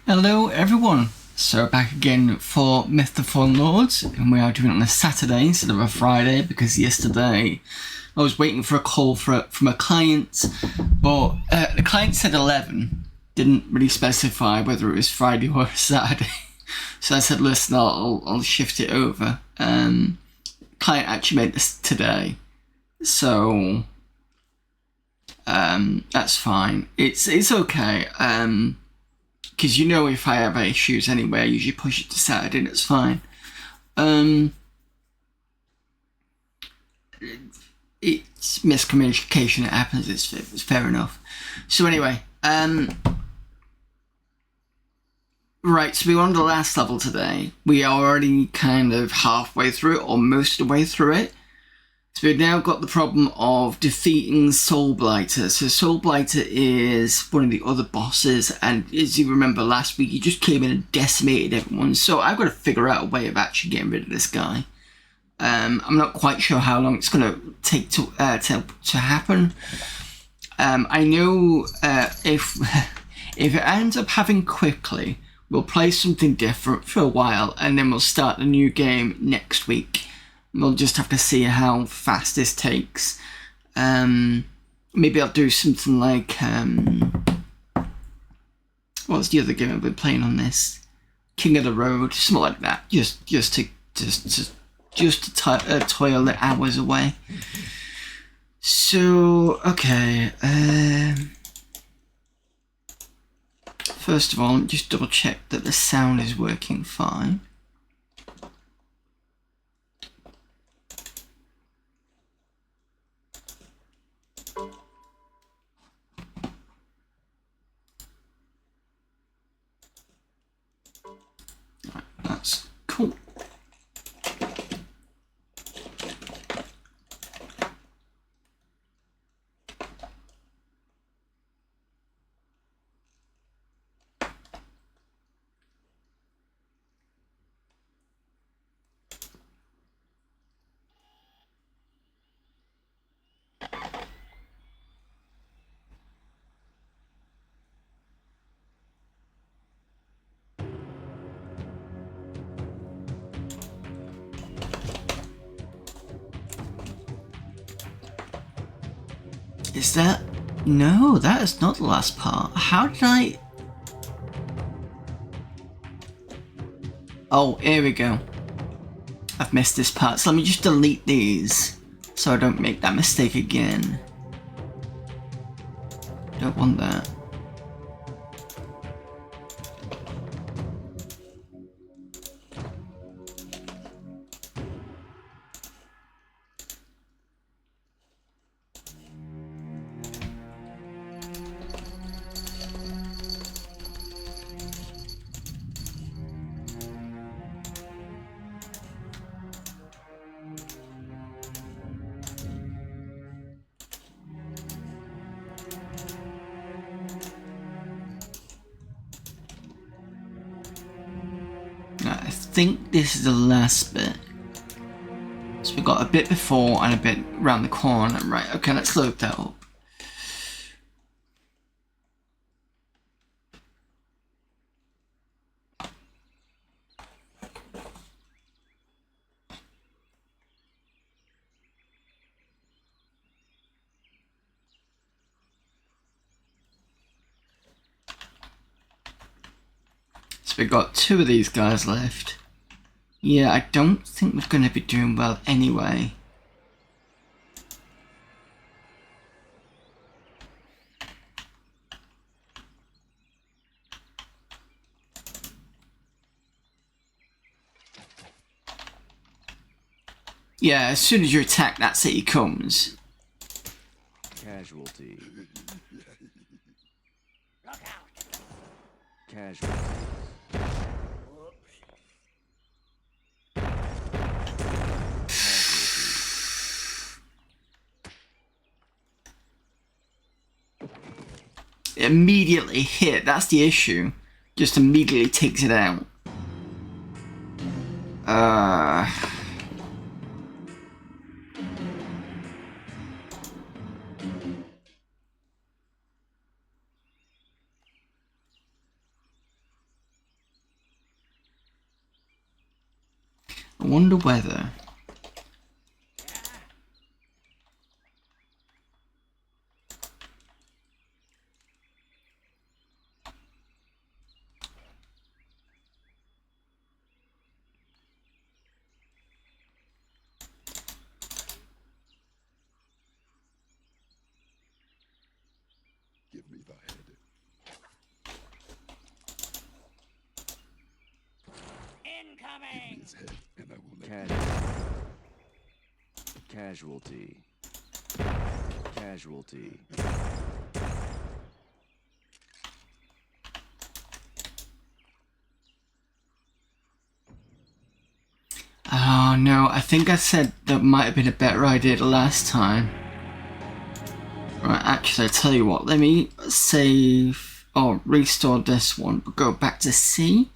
Hello everyone, so back again for Myth the Fallen Lords, and we are doing it on a Saturday instead of a Friday because yesterday I was waiting for a call from a client, but the client said 11, didn't really specify whether it was Friday or Saturday, so I said listen, I'll shift it over. Client actually made this today, so that's fine, it's okay. Because if I have issues anyway, I usually push it to Saturday and it's fine. It's miscommunication, it happens, it's fair enough. So anyway, right, so we're on the last level today. We are already kind of halfway through it, or most of the way through it. So we've now got the problem of defeating Soul Blighter. So Soul Blighter is one of the other bosses, and as you remember last week, he just came in and decimated everyone. So I've got to figure out a way of actually getting rid of this guy. I'm not quite sure how long it's going to take to happen. I know if it ends up happening quickly, we'll play something different for a while, and then we'll start the new game next week. We'll just have to see how fast this takes. Maybe I'll do something like what's the other game I've been playing on this? King of the Road, something like that. Just to toil the hours away. So okay. First of all, just double check that the sound is working fine. That's cool. Is that... No, that is not the last part. How did I... Oh, here we go. I've missed this part, so let me just delete these so I don't make that mistake again. Don't want that. I think this is the last bit. So we've got a bit before and a bit around the corner. Right, okay, let's load that up. So we've got two of these guys left. Yeah, I don't think we're going to be doing well anyway. Yeah, as soon as you attack, that's it, he comes. Casualty. Casualty. Immediately hit, that's the issue. Just immediately takes it out. I wonder whether... Give me the head. Give me his head, and I will let Casualty. Casualty. Oh no, I think I said that might have been a better idea the last time. Right, actually, I tell you what, let me save or restore this one, but go back to C.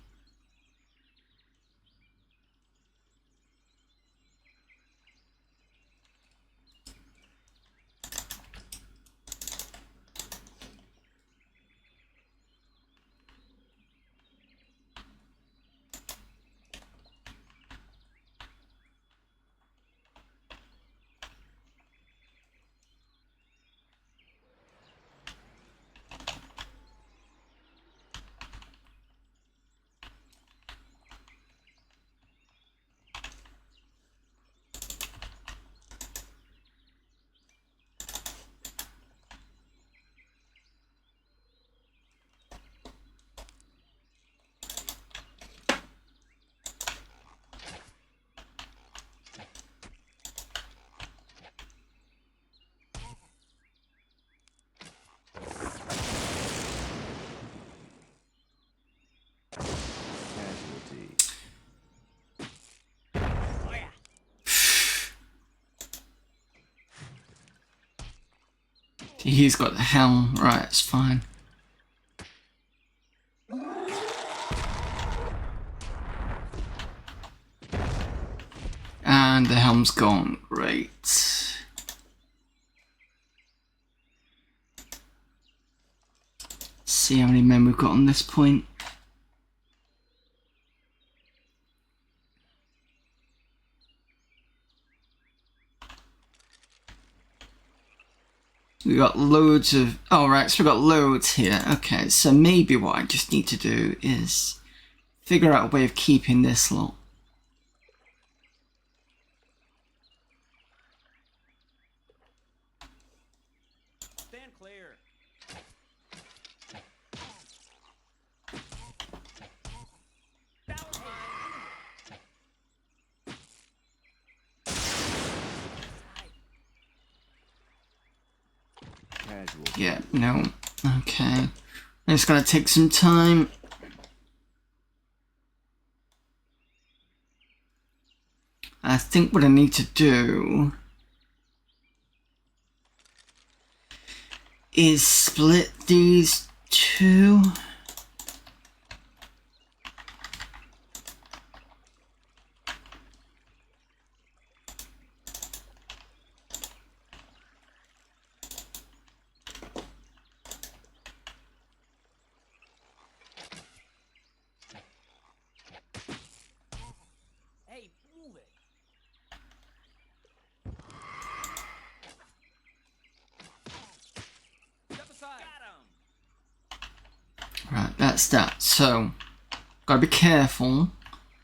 Casualty. He's got the helm, right, it's fine. And the helm's gone, great. See how many men we've got on this point. We got loads of... Oh, right, so we got loads here. Okay, so maybe what I just need to do is figure out a way of keeping this lot. Stand clear. That was mine. Casualty. Yeah, no. Okay. It's gonna take some time. I think what I need to do is split these two. Hey, move it. Step aside. Got him. Right, that's that. So, gotta be careful,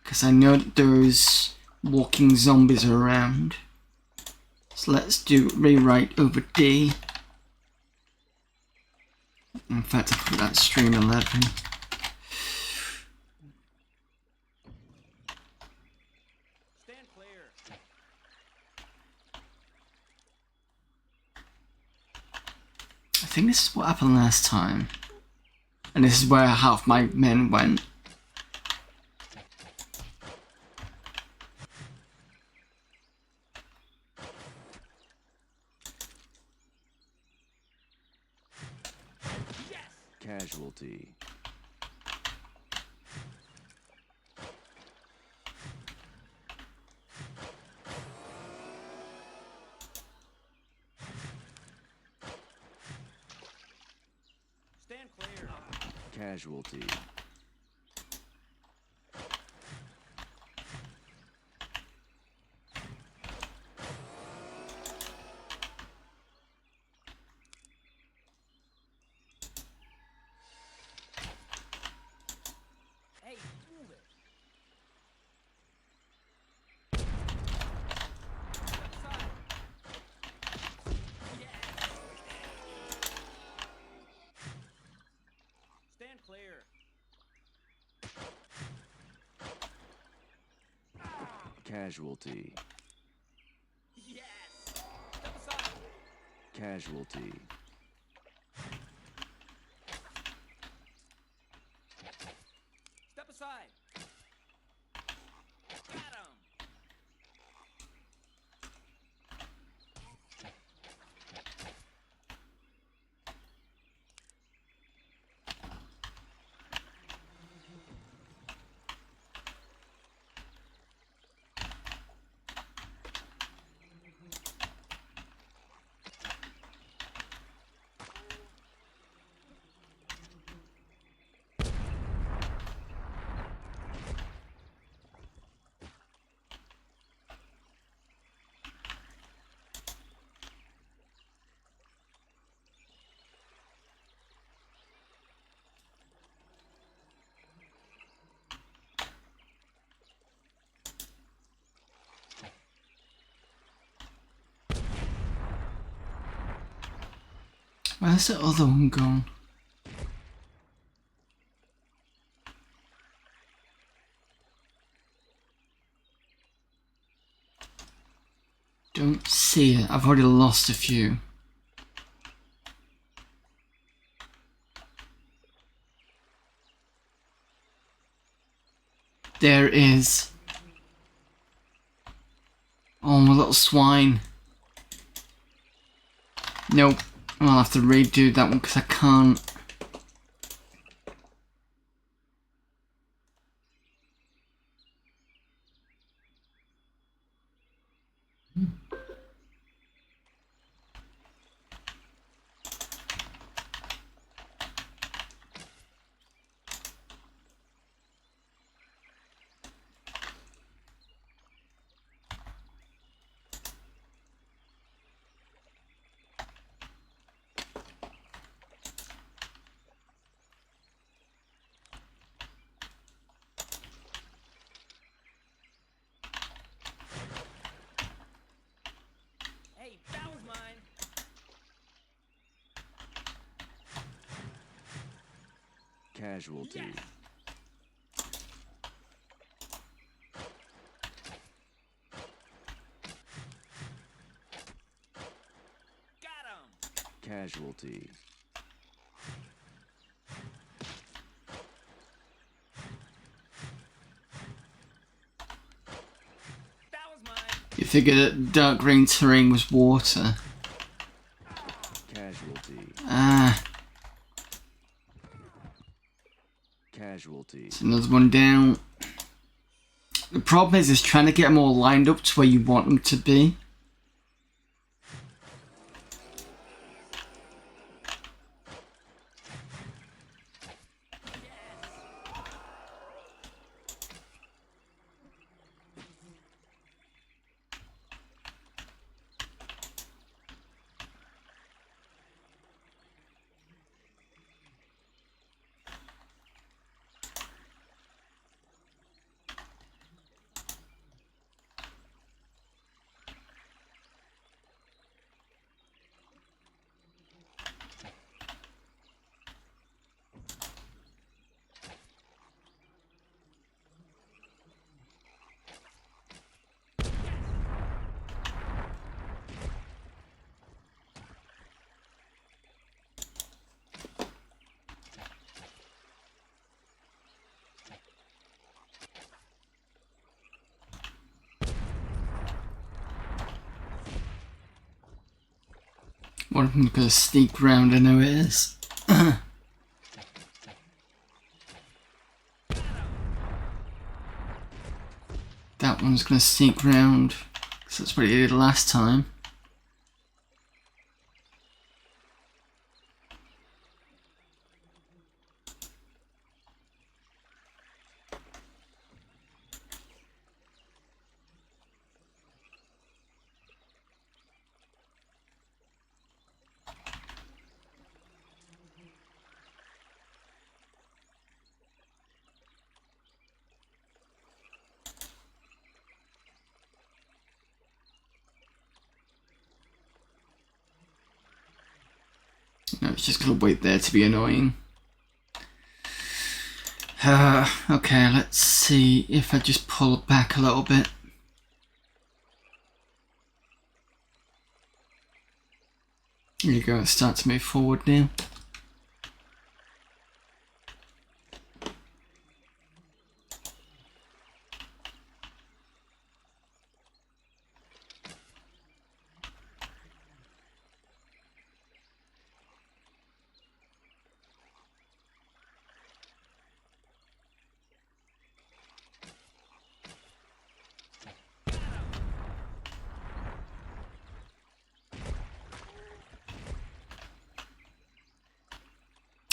because I know that there's walking zombies around. So let's do rewrite over D. In fact, I put that stream 11. Stand clear. I think this is what happened last time. And this is where half my men went. Yes. Casualty. Stand clear. Casualty. clear. Casualty. Yes. Step aside. Casualty. Step aside. Got him. Where's the other one gone? Don't see it. I've already lost a few. There it is. Oh, my little swine. Nope. I'll have to redo that one because I can't. Hey, that was mine. Casualty. Yes. Got him. Casualty. That was mine. You figured that dark green terrain was water. Casualty. Ah, Casualty. it's another one down. The problem is trying to get them all lined up to where you want them to be. One of them's gonna sneak round, I know it is. That one's gonna sneak round, because that's what it did last time. No, it's just gonna wait there to be annoying. Okay, let's see if I just pull it back a little bit. There you go, it's starting to move forward now.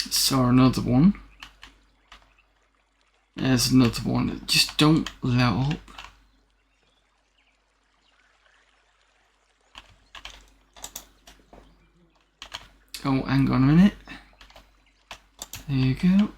Saw another one. There's another one. Just don't let up. Oh, hang on a minute. There you go.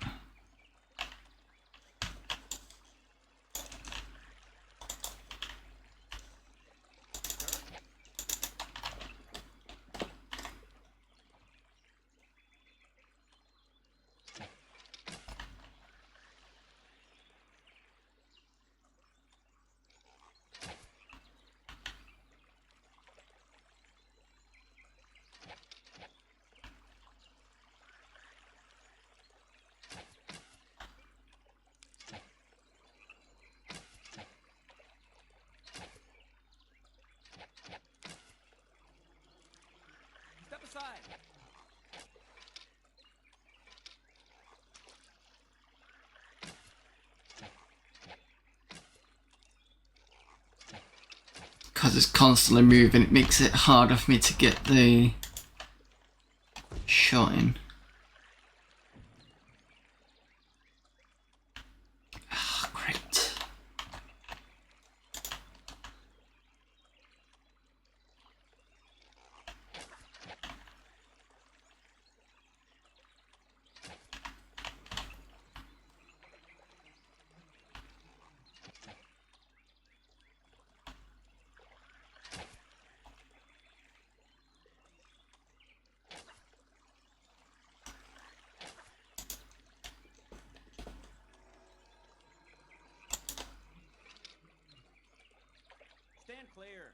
Step aside. Because it's constantly moving, it makes it harder for me to get the shot in. Ah, great. Stand clear.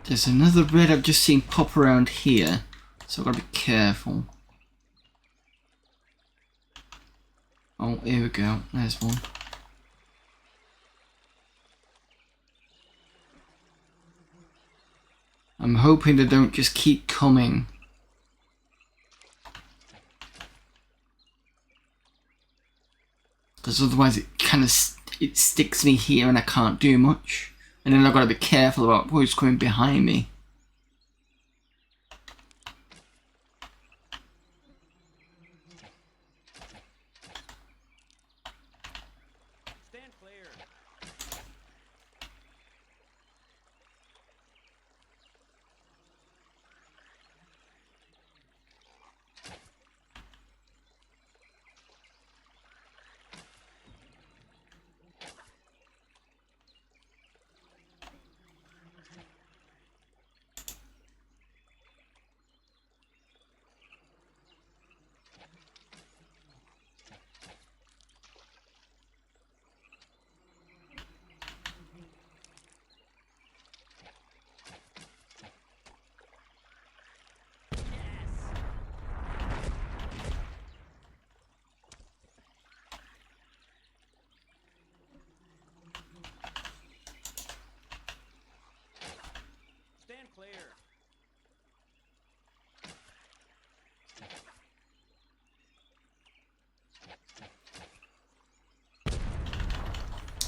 There's another red I've just seen pop around here, so I've got to be careful. Oh, here we go. There's one. I'm hoping they don't just keep coming. Because otherwise it kind of it sticks me here and I can't do much. And then I've got to be careful about who's coming behind me. Stand clear. Stand clear.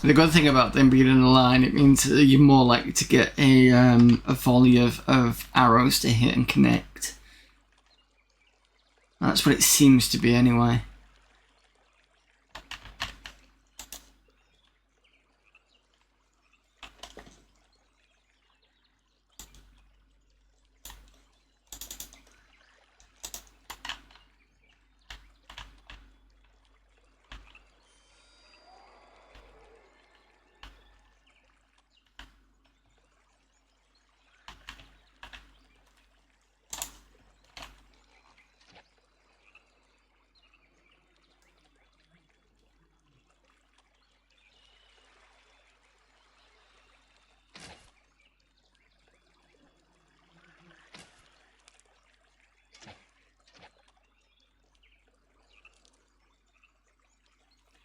The good thing about them being in a line, it means that you're more likely to get a volley of arrows to hit and connect. That's what it seems to be anyway.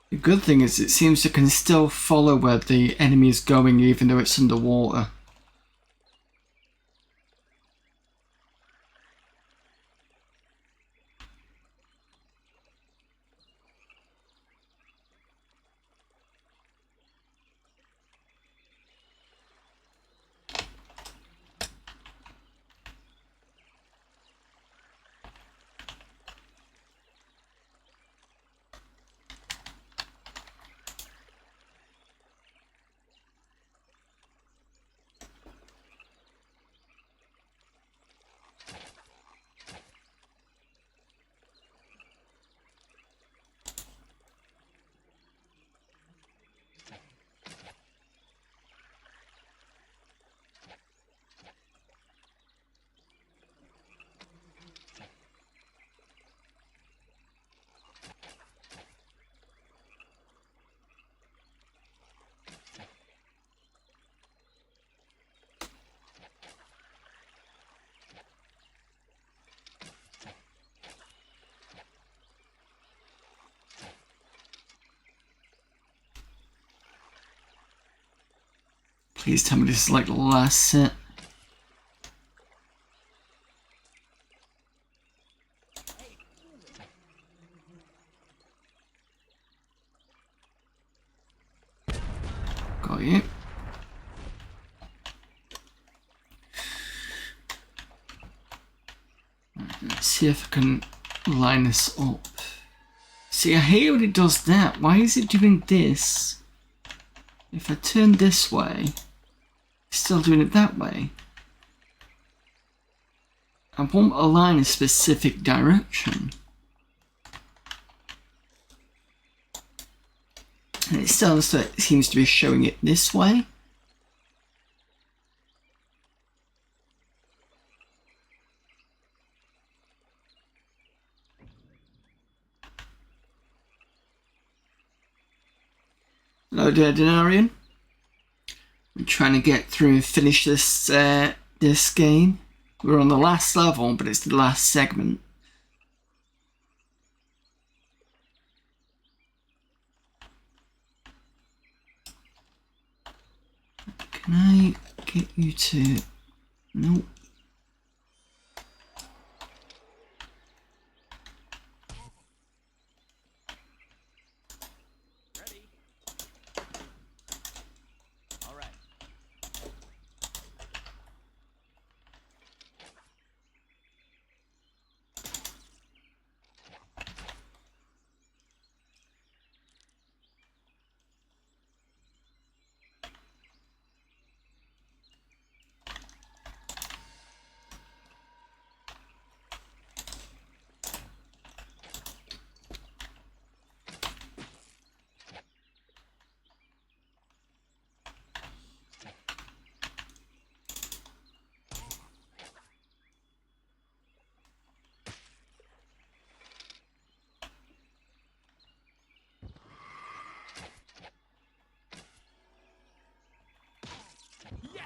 The good thing is it seems to can still follow where the enemy is going even though it's underwater. Please tell me this is like the last set. Got you. Let's see if I can line this up. See, I hate when it does that. Why is it doing this? If I turn this way, it's still doing it that way. I want to align a specific direction. And it still seems to be showing it this way. Hello there, Denarian. I'm trying to get through and finish this game. We're on the last level, but it's the last segment. Can I get you to... Nope. Ready? All right. Yes!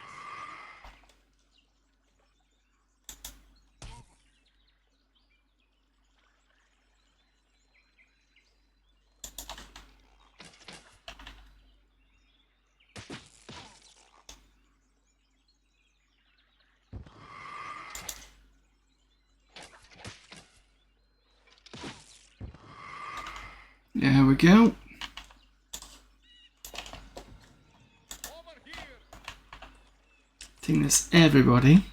There we go. There's everybody.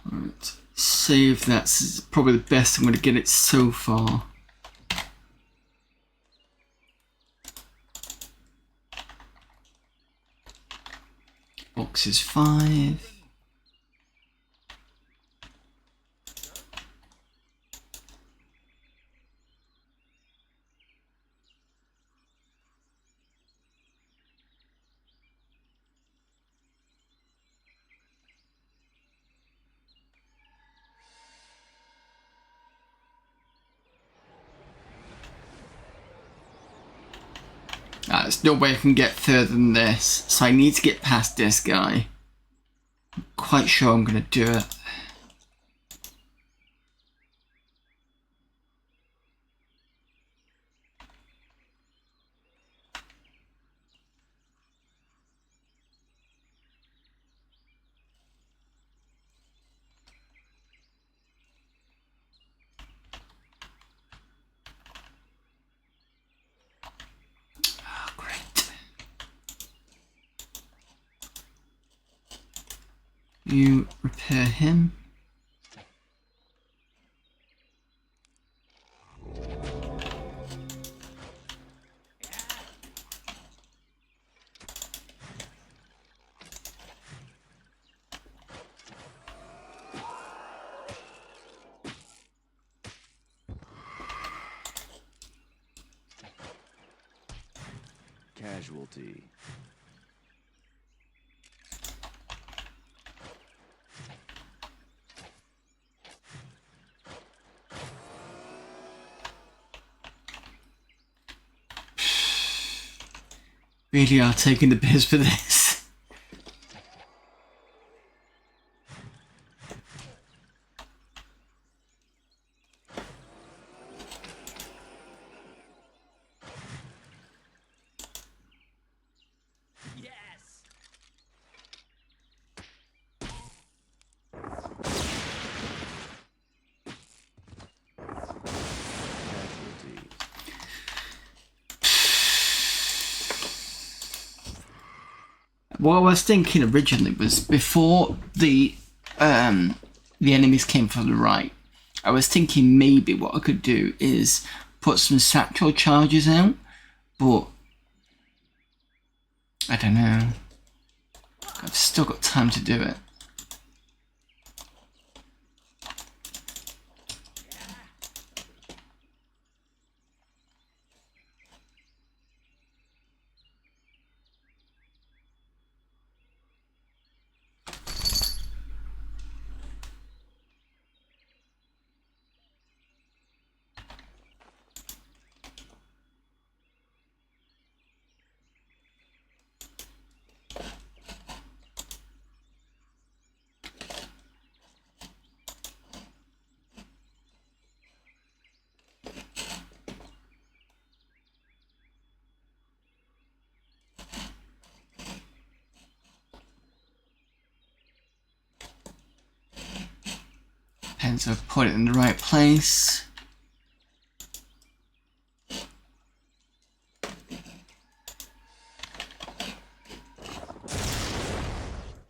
Right, save. That's probably the best I'm going to get it so far. Box is 5. There's no way I can get further than this, so I need to get past this guy. I'm quite sure I'm going to do it. Oh, great. You repair him. Casualty. Really are taking the piss for this. Yes! Casualty. What I was thinking originally was before the enemies came from the right, I was thinking maybe what I could do is put some satchel charges out, but I don't know. I've still got time to do it. Depends if I put it in the right place.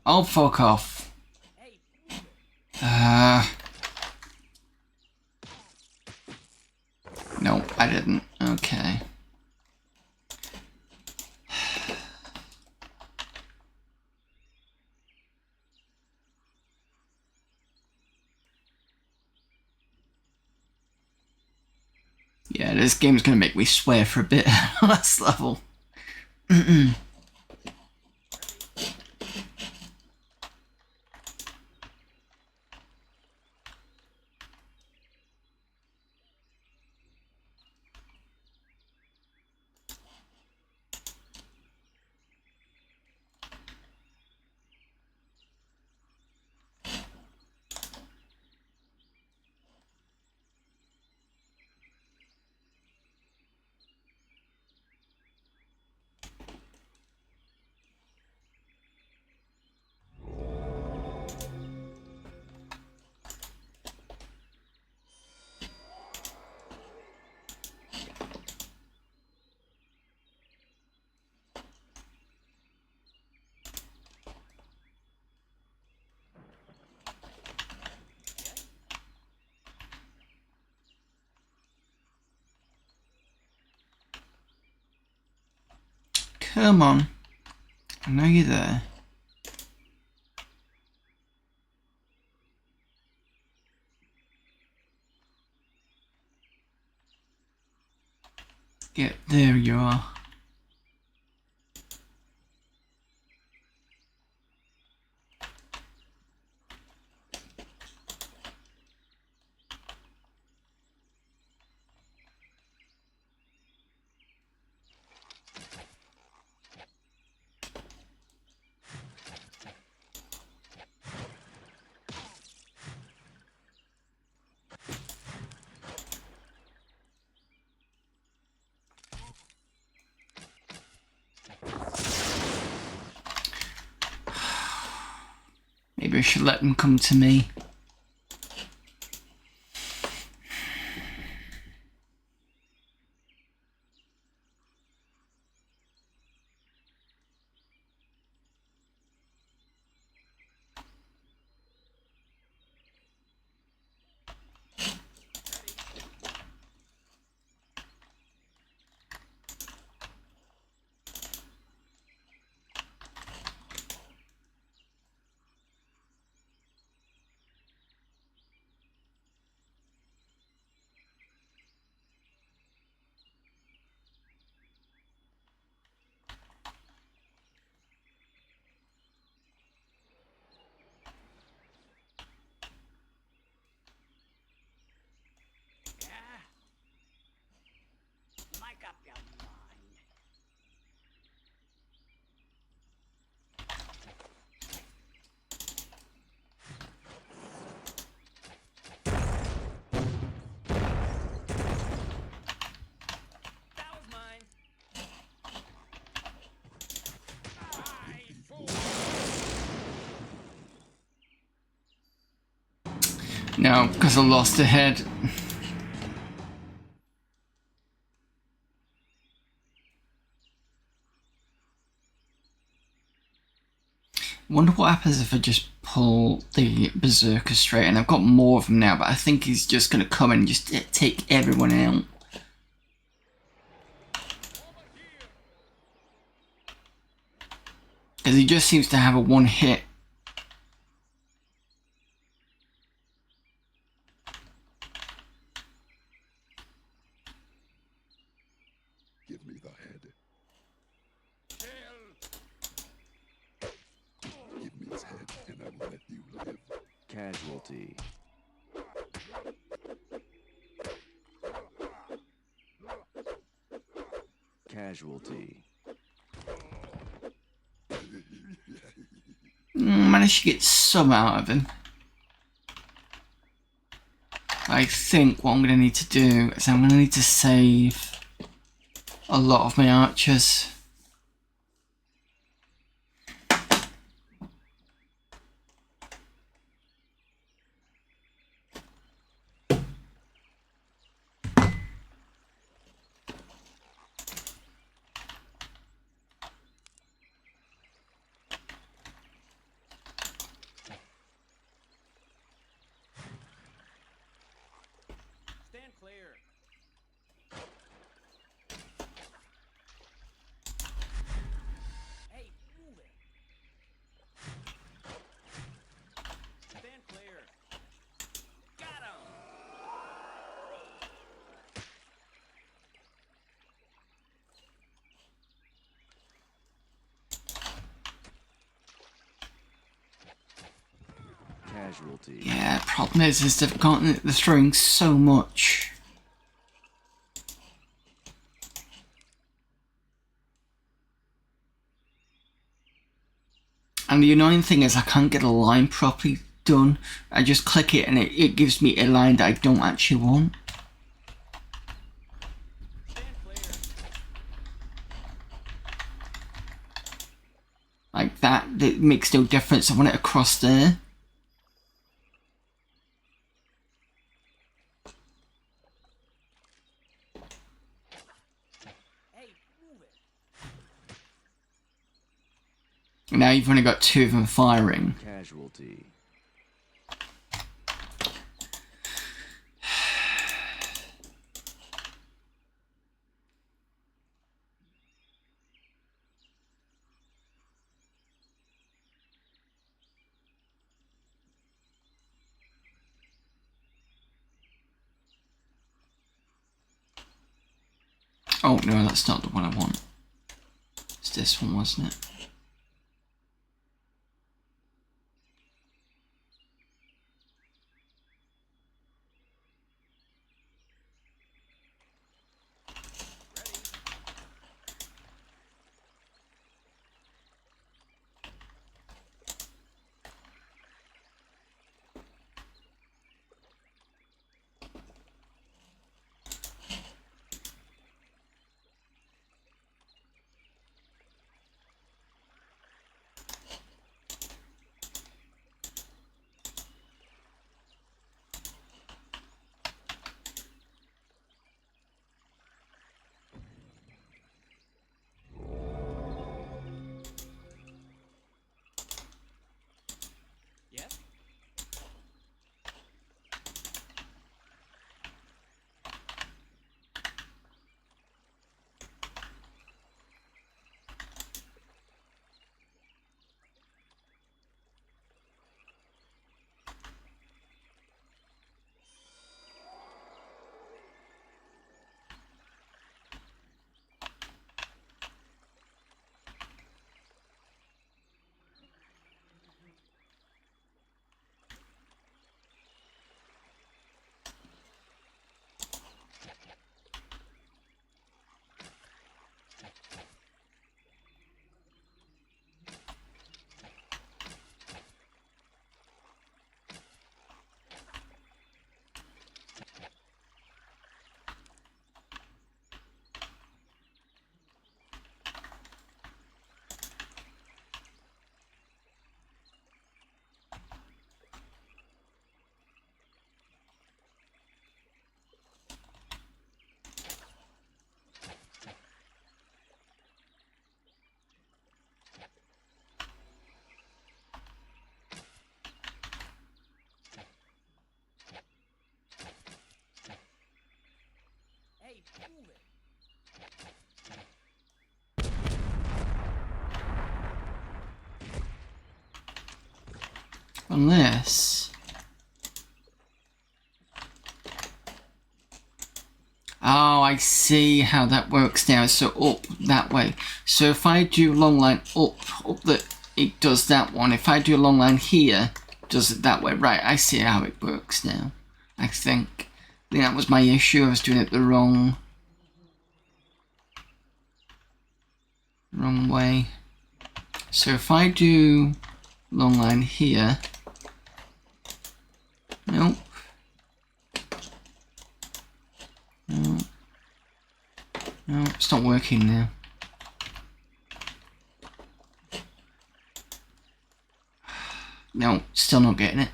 Oh, fuck off. Hey, No, I didn't. Okay. Yeah, this game's gonna make me swear for a bit on this level. Come on. I know you're there. Yeah, there you are. Maybe I should let them come to me. Yeah? Make up your mind. That was mine. I fool. No, because I lost a head. Wonder what happens if I just pull the Berserker straight, and I've got more of them now, but I think he's just going to come and just take everyone out. Because he just seems to have a one hit. Give me the head. Give me his head, and I will let you live. Casualty. Casualty. Managed to get some out of him. I think what I'm going to need to do is I'm going to need to save a lot of my archers. Stand clear. Hey, move it. Stand clear. Got him. Casualty. Yeah, problem is they're throwing so much. And the annoying thing is I can't get a line properly done. I just click it and it gives me a line that I don't actually want. Stand clear. Like that, it makes no difference. I want it across there. Hey, move it. Now you've only got two of them firing. Casualty. Oh no, that's not the one I want. It's this one, wasn't it? Yes? Hey, move it. Unless... Oh, I see how that works now. So up that way. So if I do long line up the, it does that one. If I do a long line here, it does it that way. Right, I see how it works now. I think that was my issue. I was doing it the wrong way. So if I do long line here, nope. No, it's not working now. No, still not getting it.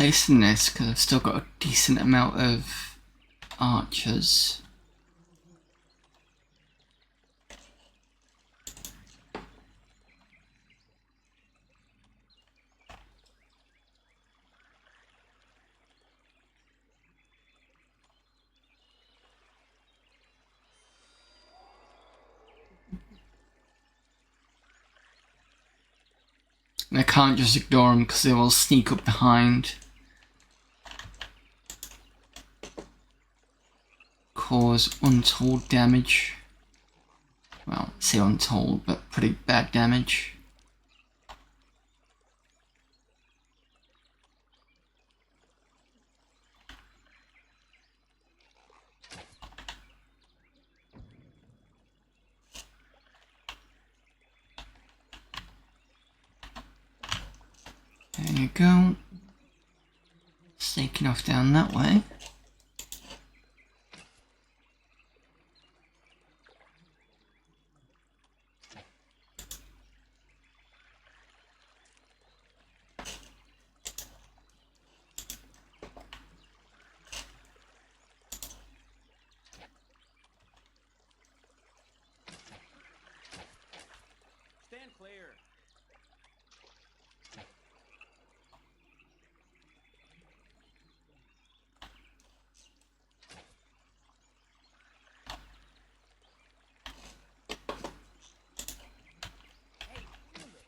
placing this because I've still got a decent amount of archers. And I can't just ignore them because they will sneak up behind. Cause untold damage. Well, say untold, but pretty bad damage. There you go. Snaking off down that way. Stand clear. Hey, move it.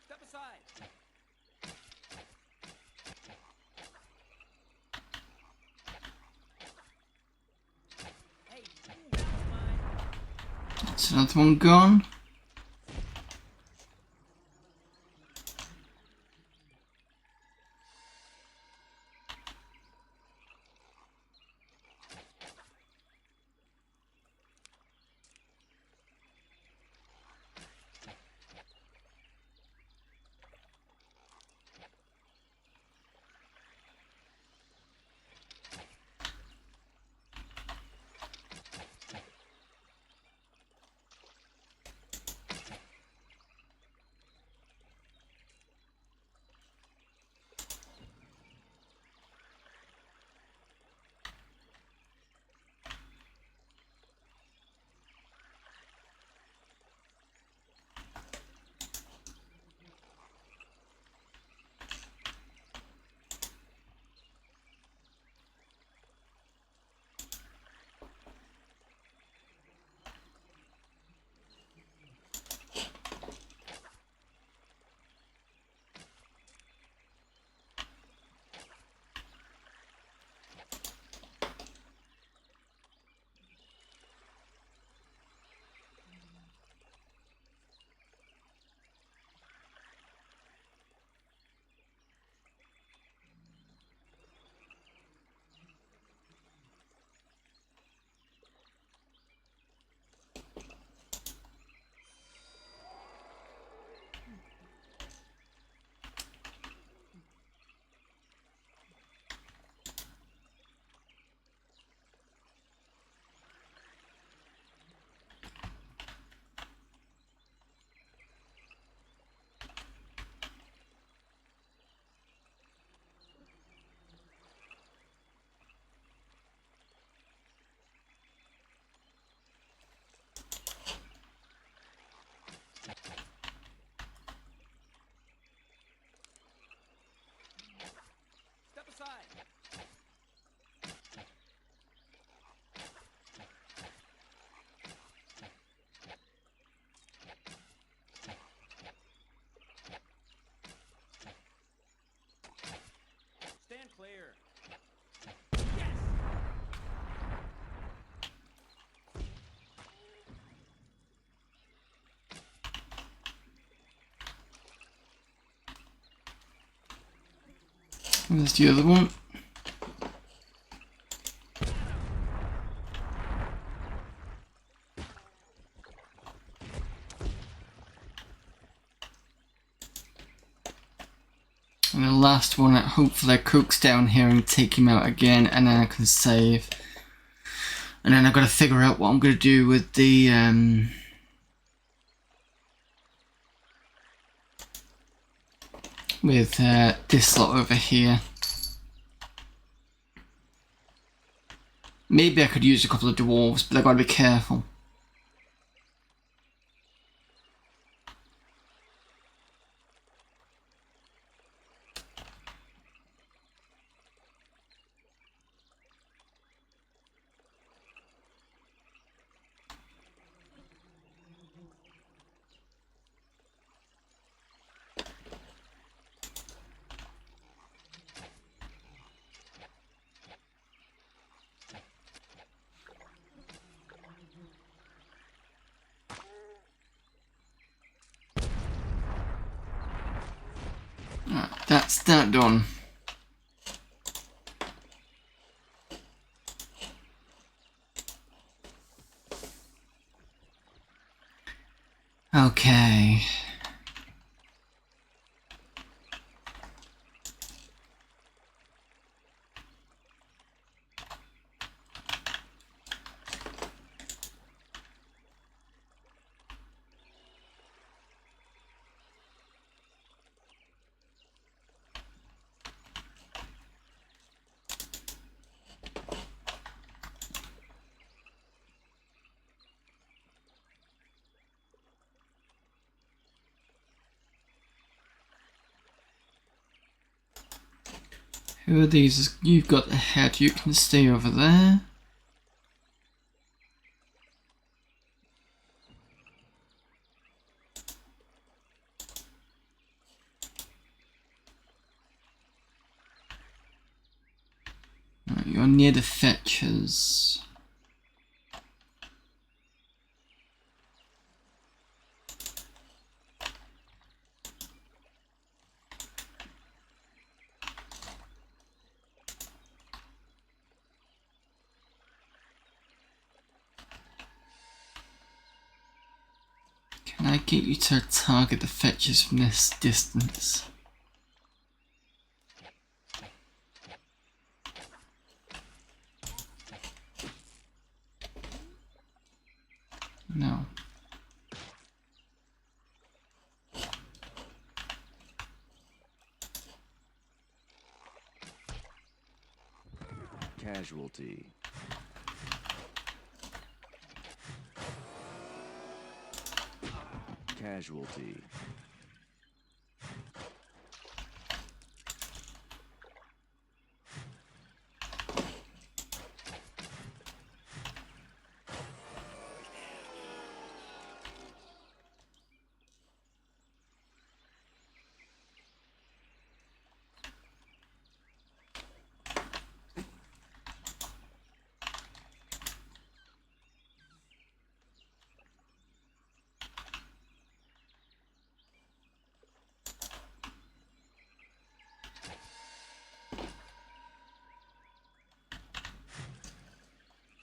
Step aside. Hey, move it. Mine. That's another one gone. There's the other one. And the last one, hopefully I coax down here and take him out again, and then I can save. And then I've got to figure out what I'm going to do with the this slot over here. Maybe I could use a couple of dwarves, but I've got to be careful. That's that done. Okay. Who are these? You've got the head, you can stay over there. Right, you're near the fetchers. Can I get you to target the fetchers from this distance? No. Casualty. Casualty.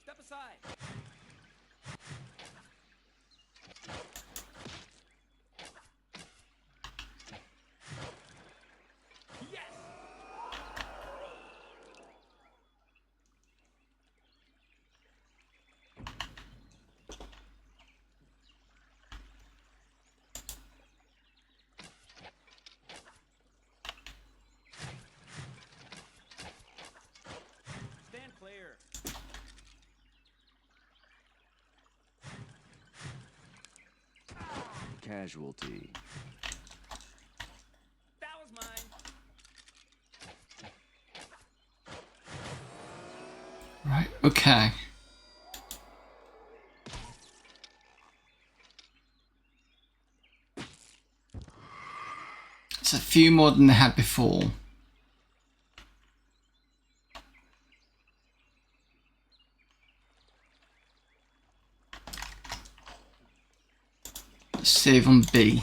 Step aside. Yes. Stand clear. Casualty. That was mine. Right, okay. It's a few more than they had before. Let's save on B.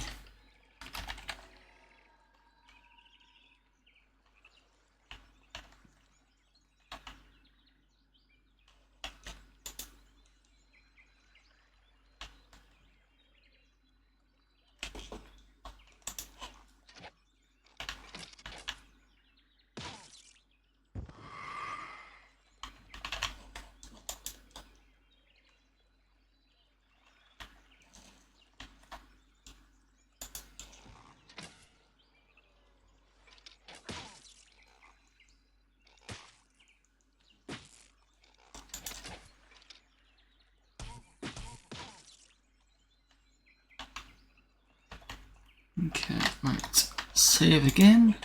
Right, save again.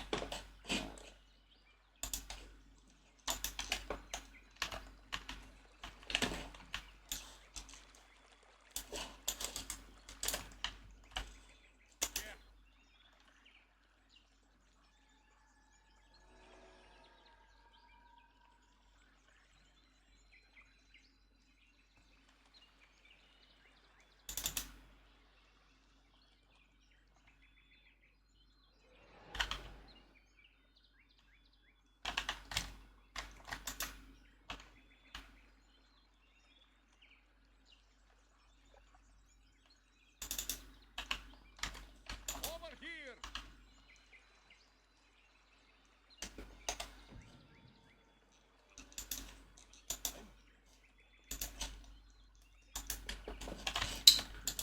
Over here.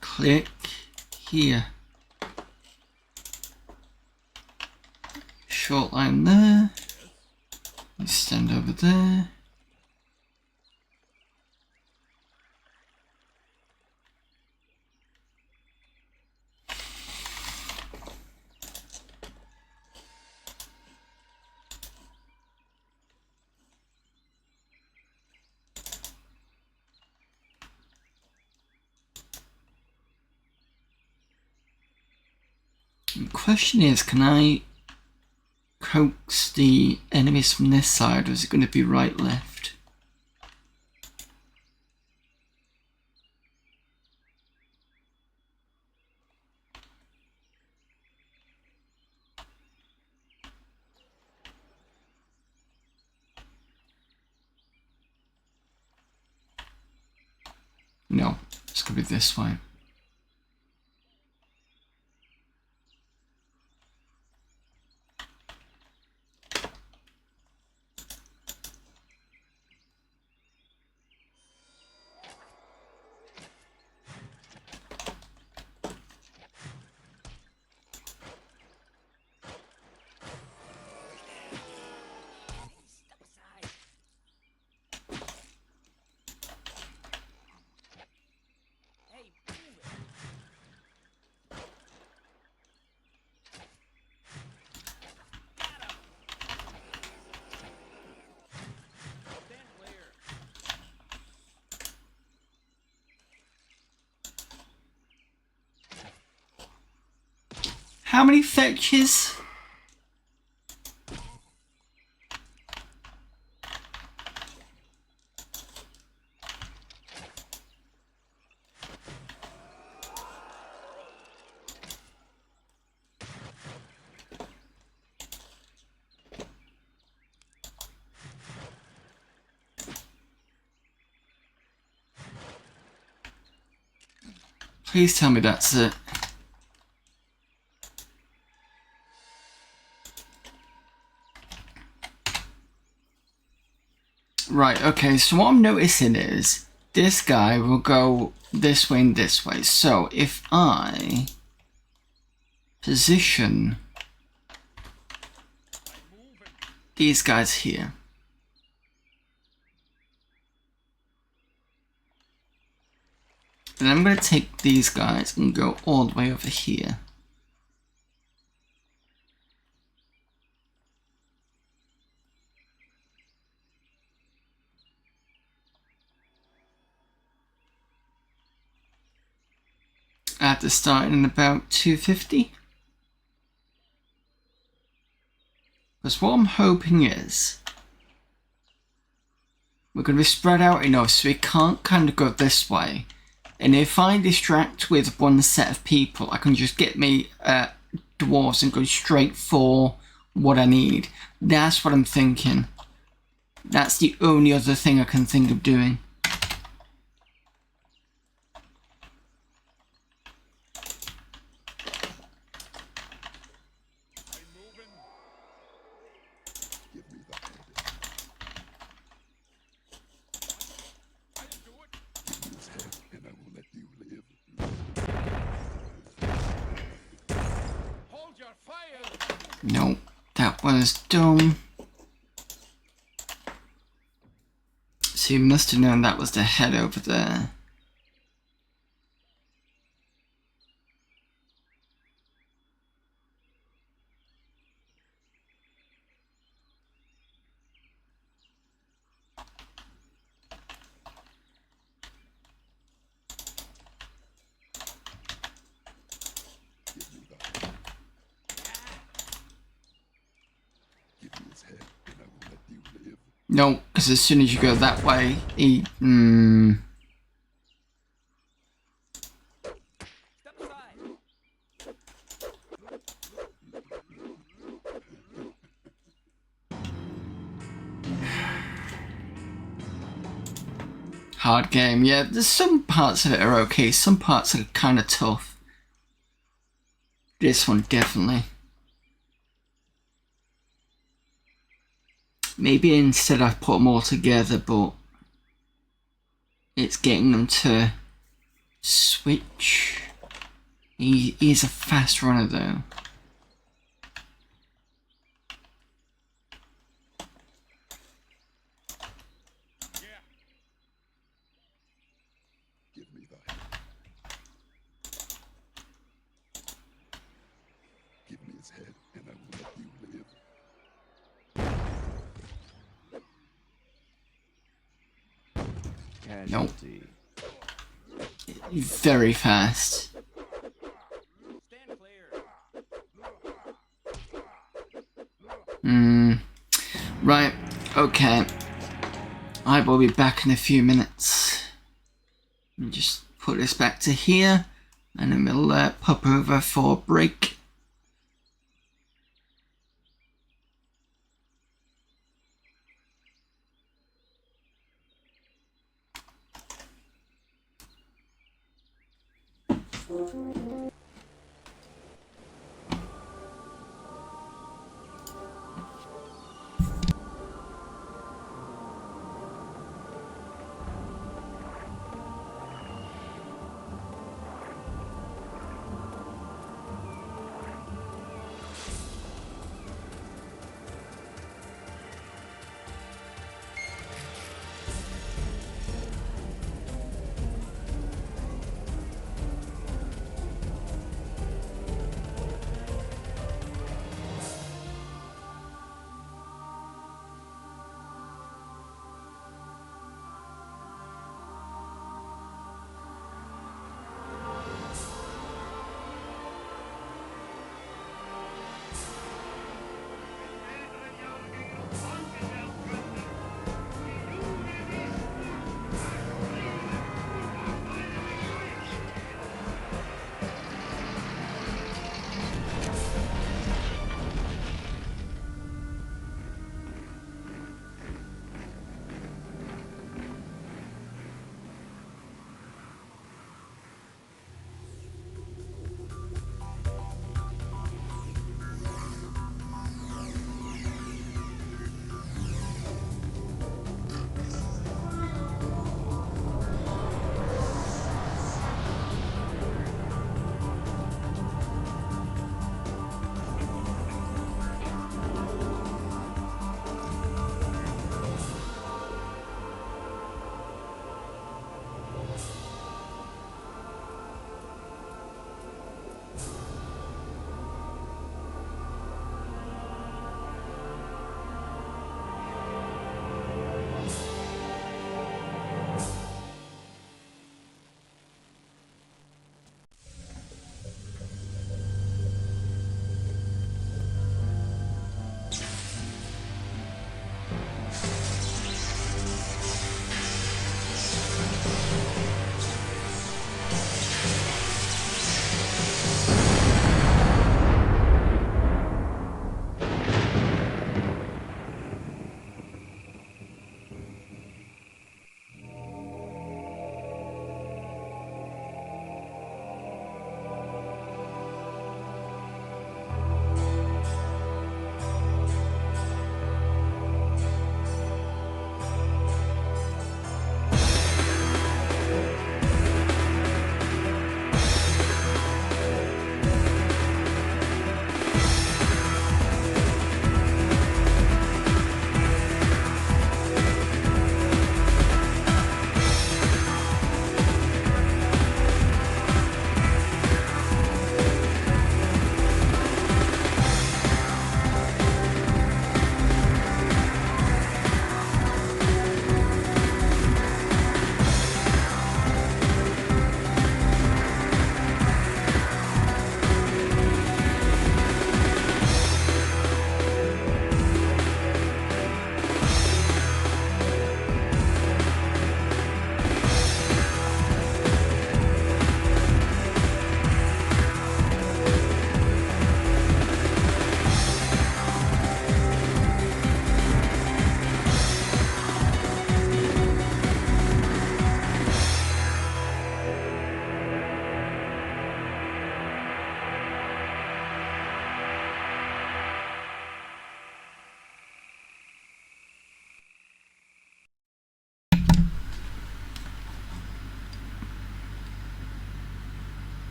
Click here. Short line there. You stand over there. The question is, can I coax the enemies from this side, or is it going to be right, left? No, it's going to be this way. Step aside. Hey, move it. Got him. Stand clear. How many fetches? Please tell me that's it. Right, okay, so what I'm noticing is this guy will go this way and this way. So if I position these guys here, then I'm going to take these guys and go all the way over here. I have to start in about 250. Because what I'm hoping is we're going to be spread out enough so we can't kind of go this way. And if I distract with one set of people, I can just get me dwarves and go straight for what I need. That's what I'm thinking. That's the only other thing I can think of doing. Give me the head. I didn't do it. Give me his head, and I will let you live. Hold your fire. No, that was dumb. So you must have known that was the head over there. his head, and I will let you live. No, because as soon as you go that way, he. Step aside. Hard game. Yeah, there's some parts of it are okay. Some parts are kind of tough. This one definitely. Maybe instead I put them all together, but it's getting them to switch. He's a fast runner though. Give me the head. Give me his head, and I will let you live. Casualty. Very fast. Stand clear. Right, okay. I will be back in a few minutes. Let me just put this back to here, and then we'll pop over for a break.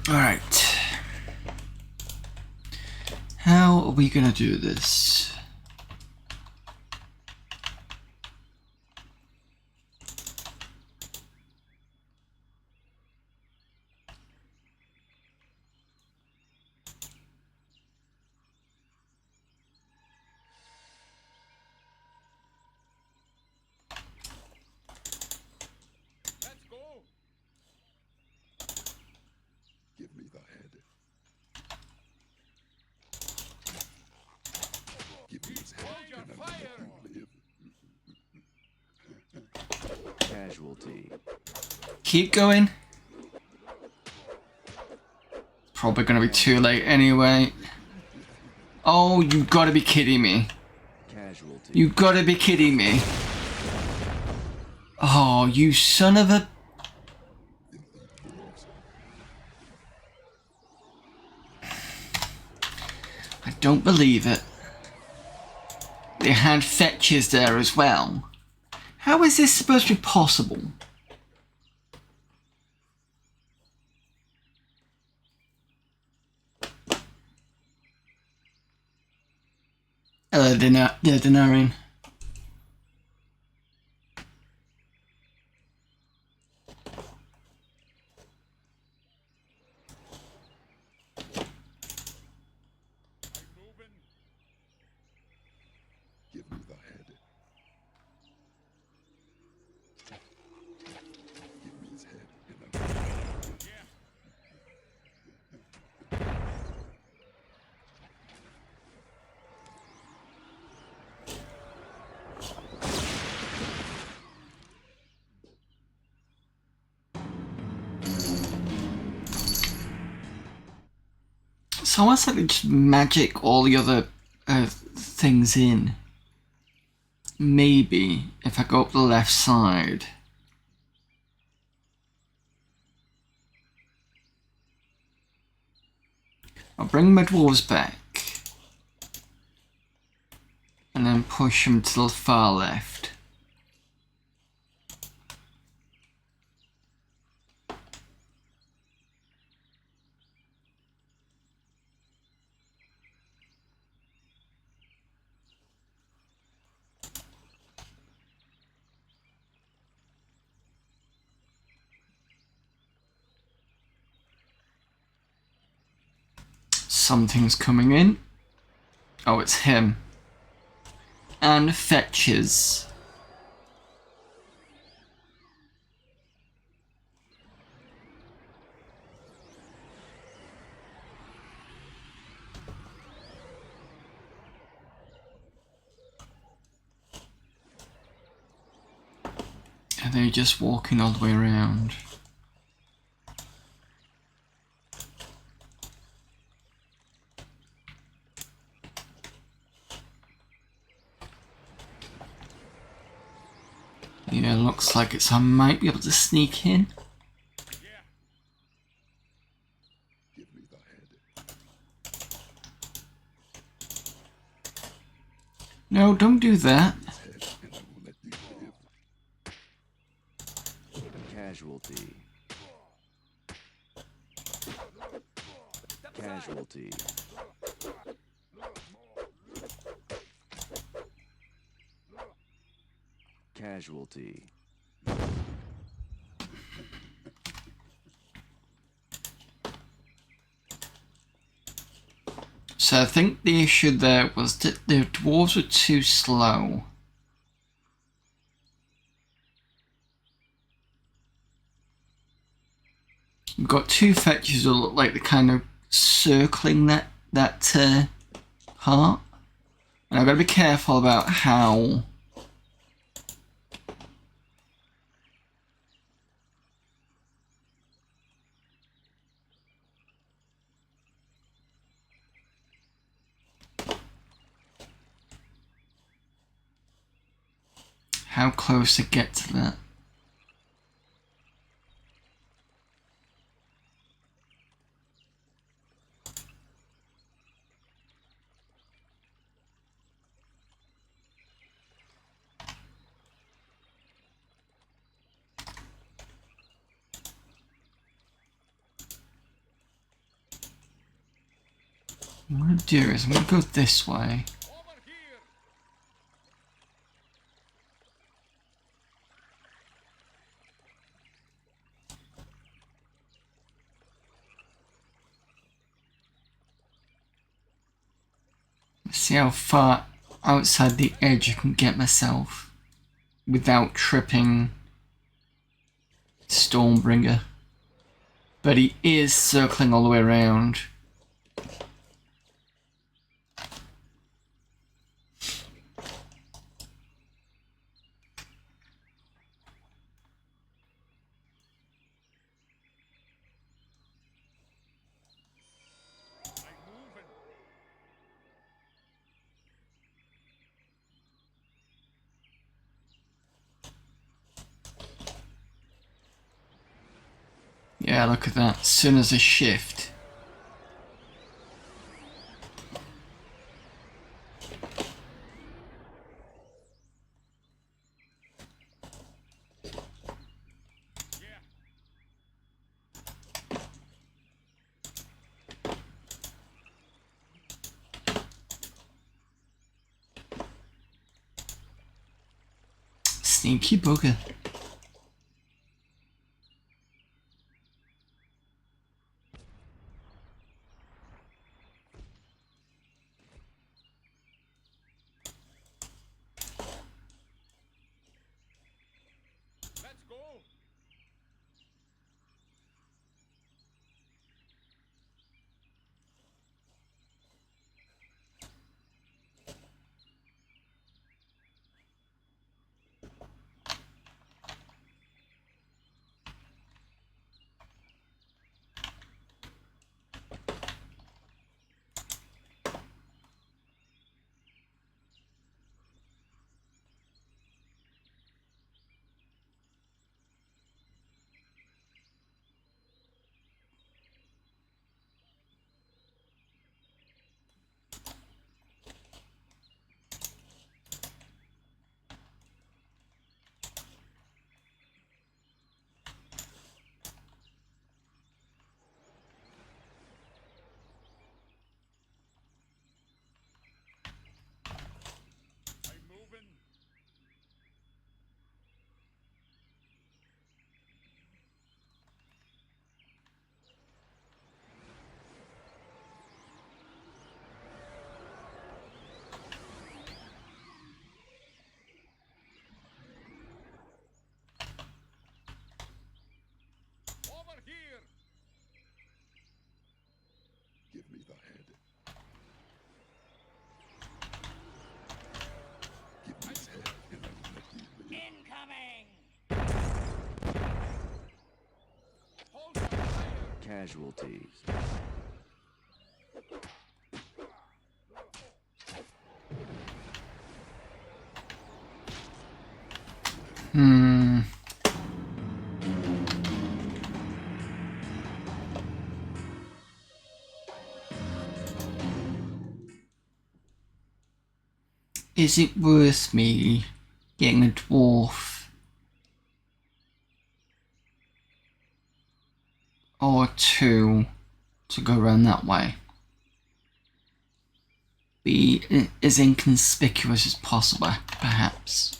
Alright. How are we gonna do this? Let's go. Give me the head. Give me his head, Hold your and I will fire. let you live. Casualty. Keep going. Probably gonna be too late anyway. Oh, you gotta be kidding me. Casualty. You gotta be kidding me. Oh, you son of a... I don't believe it. They had fetches there as well. How is this supposed to be possible? Denarian. I'm moving. Give me the head. Give me his head, and I will let you live. Yeah. So almost like they just magic all the other things in. Maybe if I go up the left side. I'll bring my dwarves back. And then push them to the far left. Something's coming in. Oh, it's him. And fetches. And they're just walking all the way around. Yeah, looks like it's. I might be able to sneak in. Yeah. Give me the head. No, don't do that. His head, and I will let you live. Casualty. Step aside. Casualty. Casualty. So I think the issue there was that the dwarves were too slow. We've got two fetches that look like they're kind of circling that part. And I've got to be careful about how close to get to that. What I'm gonna do is I'm gonna go this way. Over here. See how far outside the edge I can get myself without tripping Stormbringer. But he is circling all the way around. I'm moving. Yeah, look at that. As soon as I shift. Yeah. Sneaky bugger. Let's go. I'm moving. Over here. Give me the head. Give me his head, and I will let you live. Incoming! Hold fire. Casualties. Hmm. Is it worth me getting a dwarf or two to go around that way? Be as inconspicuous as possible, perhaps.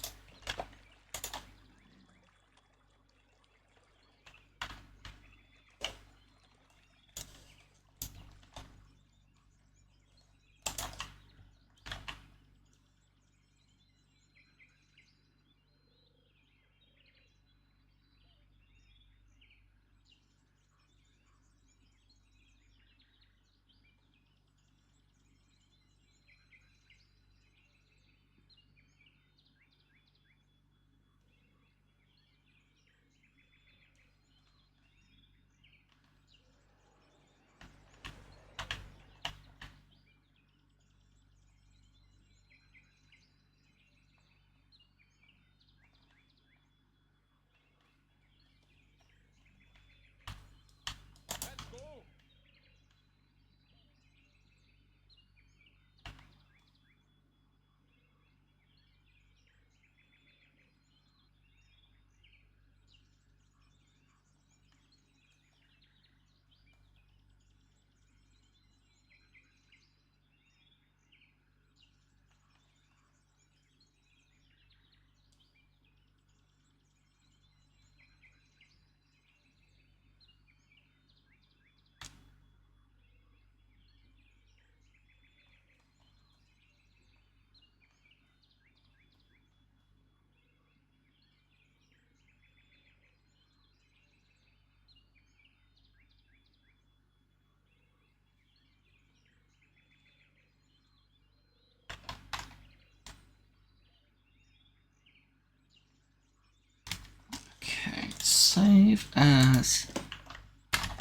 save as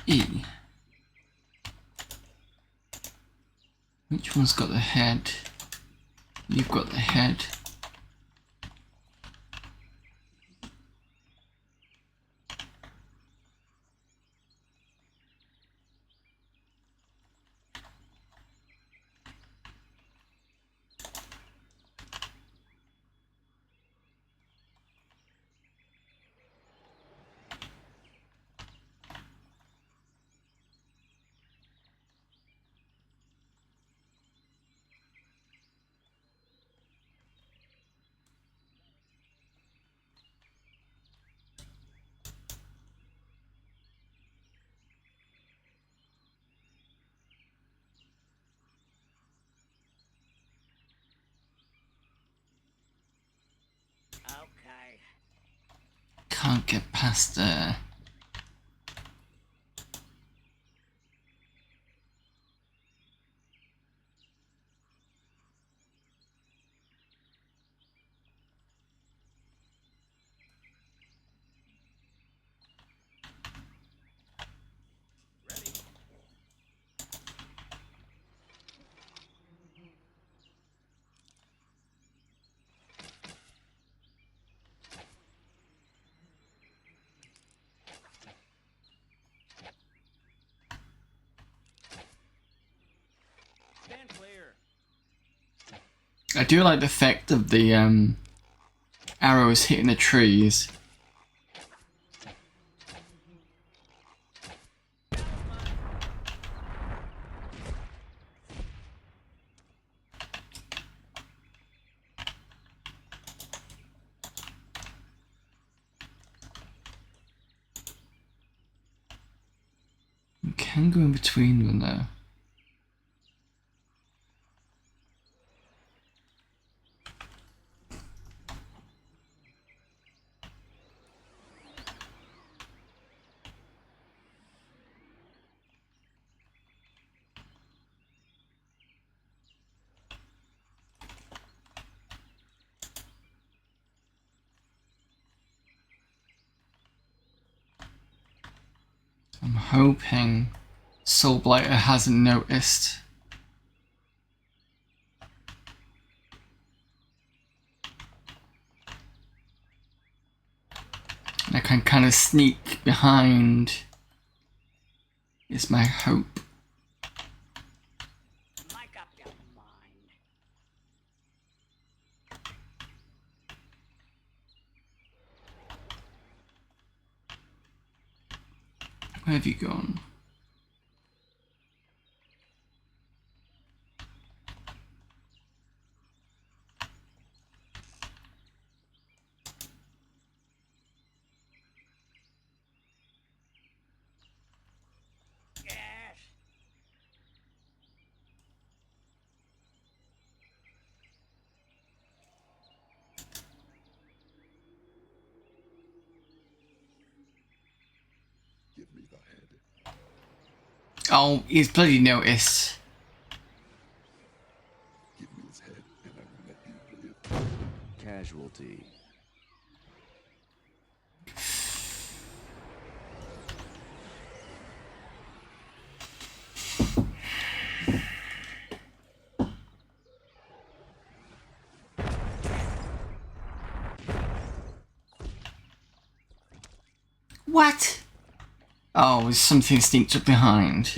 E. Which one's got the head? You've got the head. Okay. Can't get past there. Stand clear. I do like the effect of the arrows hitting the trees. You can go in between them though. I'm hoping Soulblighter hasn't noticed. And I can kind of sneak behind, is my hope. Make up your mind. Where have you gone? Yes. Give me the head. Oh, he's bloody noticed. Give me his head, and I will let you live. Casualty. What? Oh, something sneaked up behind.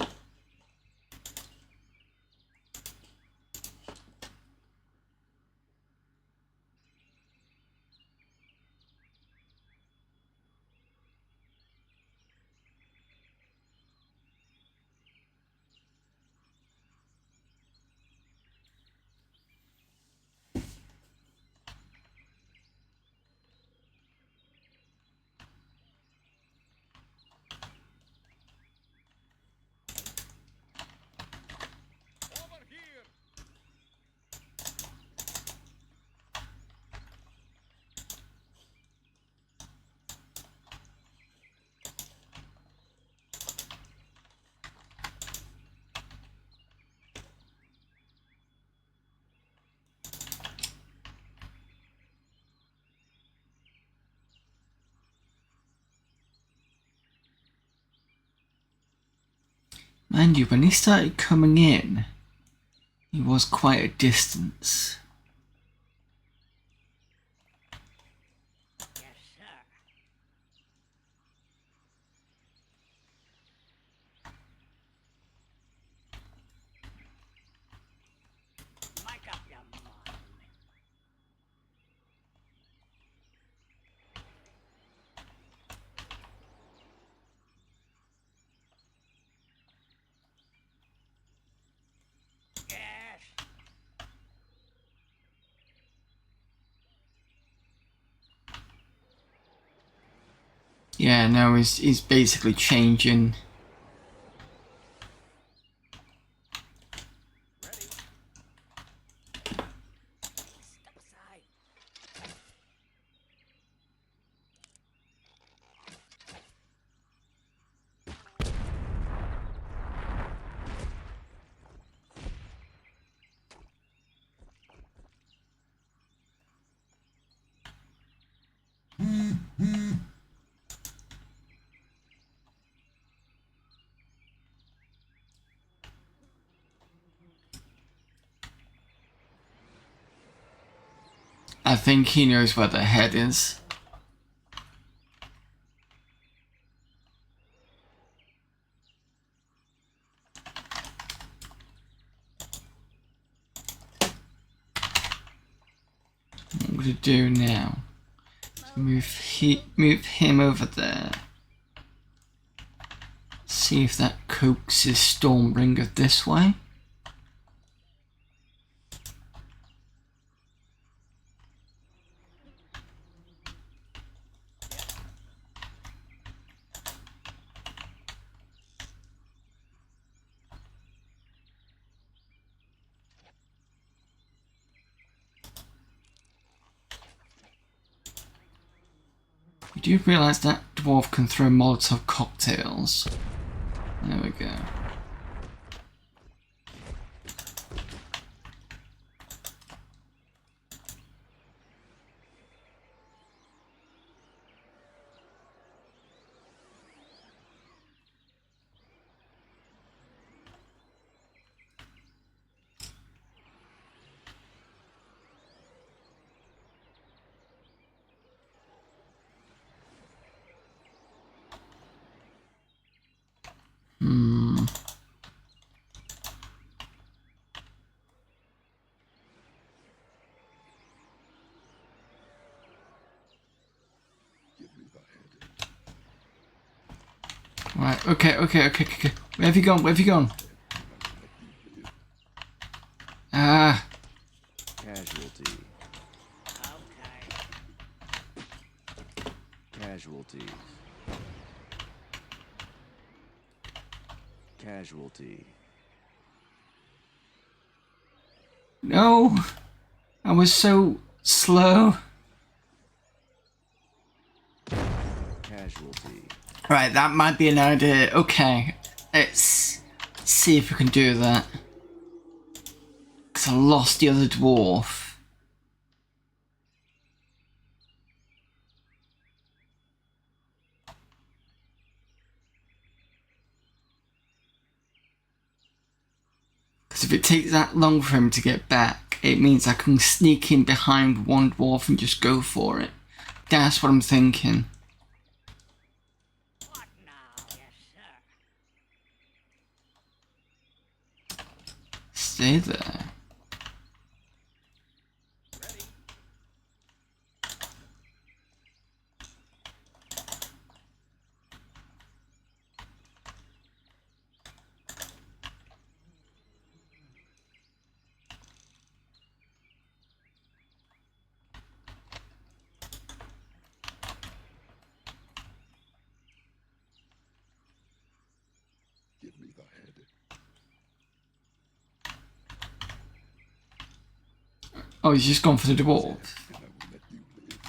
Mind you, when he started coming in, he was quite a distance. Yes, sir. Make up your mind. Yes. Yeah, no, he's basically changing. Ready. Step aside. I think he knows where the head is. What I'm gonna do now is move him over there. See if that coaxes Stormbringer this way. You do realise that dwarf can throw Molotov cocktails. There we go. Give me the head. Right, okay. Where have you gone? Where have you gone? Ah, Casualty. Okay. Casualty. Casualty. no! I was so slow. Casualty. Right, that might be an idea. Okay, let's see if we can do that. Because I lost the other dwarf. Because if it takes that long for him to get back, it means I can sneak in behind one dwarf and just go for it. That's what I'm thinking. What now? Yes, sir. Stay there. Ready. Give me the head. Oh, he's just gone for the dwarf. And I will let you live.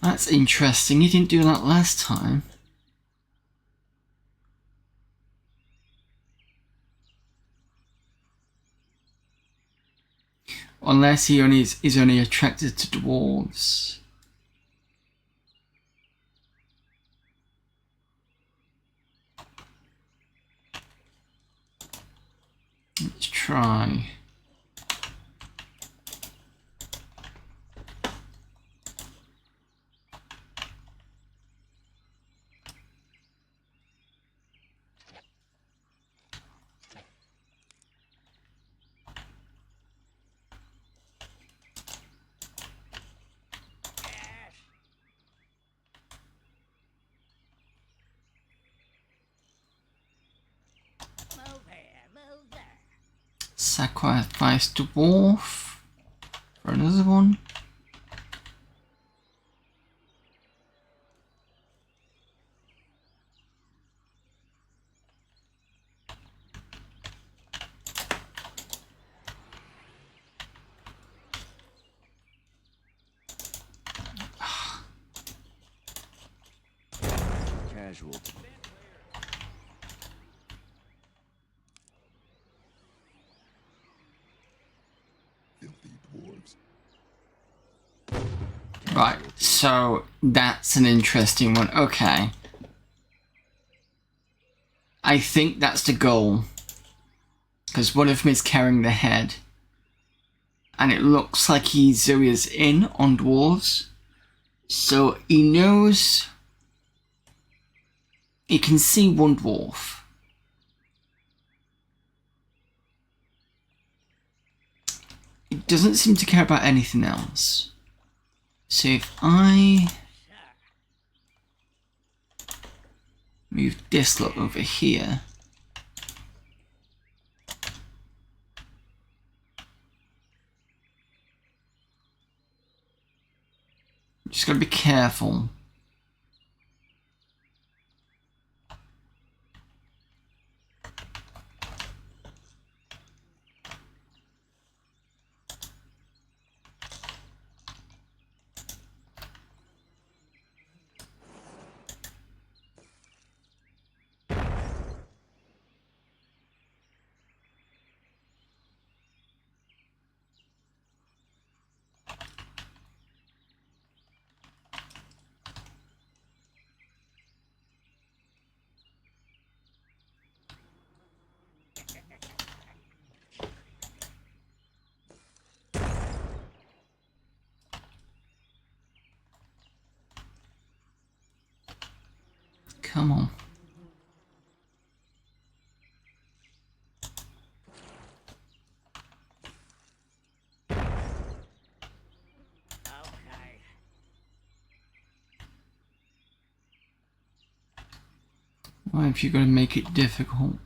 That's interesting. He didn't do that last time. Unless he's only attracted to dwarves. try. Move here, move there. Sacrifice dwarf for another one. Casualty. Filthy dwarves. Right, so that's an interesting one. Okay. I think that's the goal. Because one of them is carrying the head. And it looks like he zeroes in on dwarves. So he knows he can see one dwarf. He doesn't seem to care about anything else. So if I move this lot over here, just gotta be careful. Come on. Okay. Why have you got to make it difficult?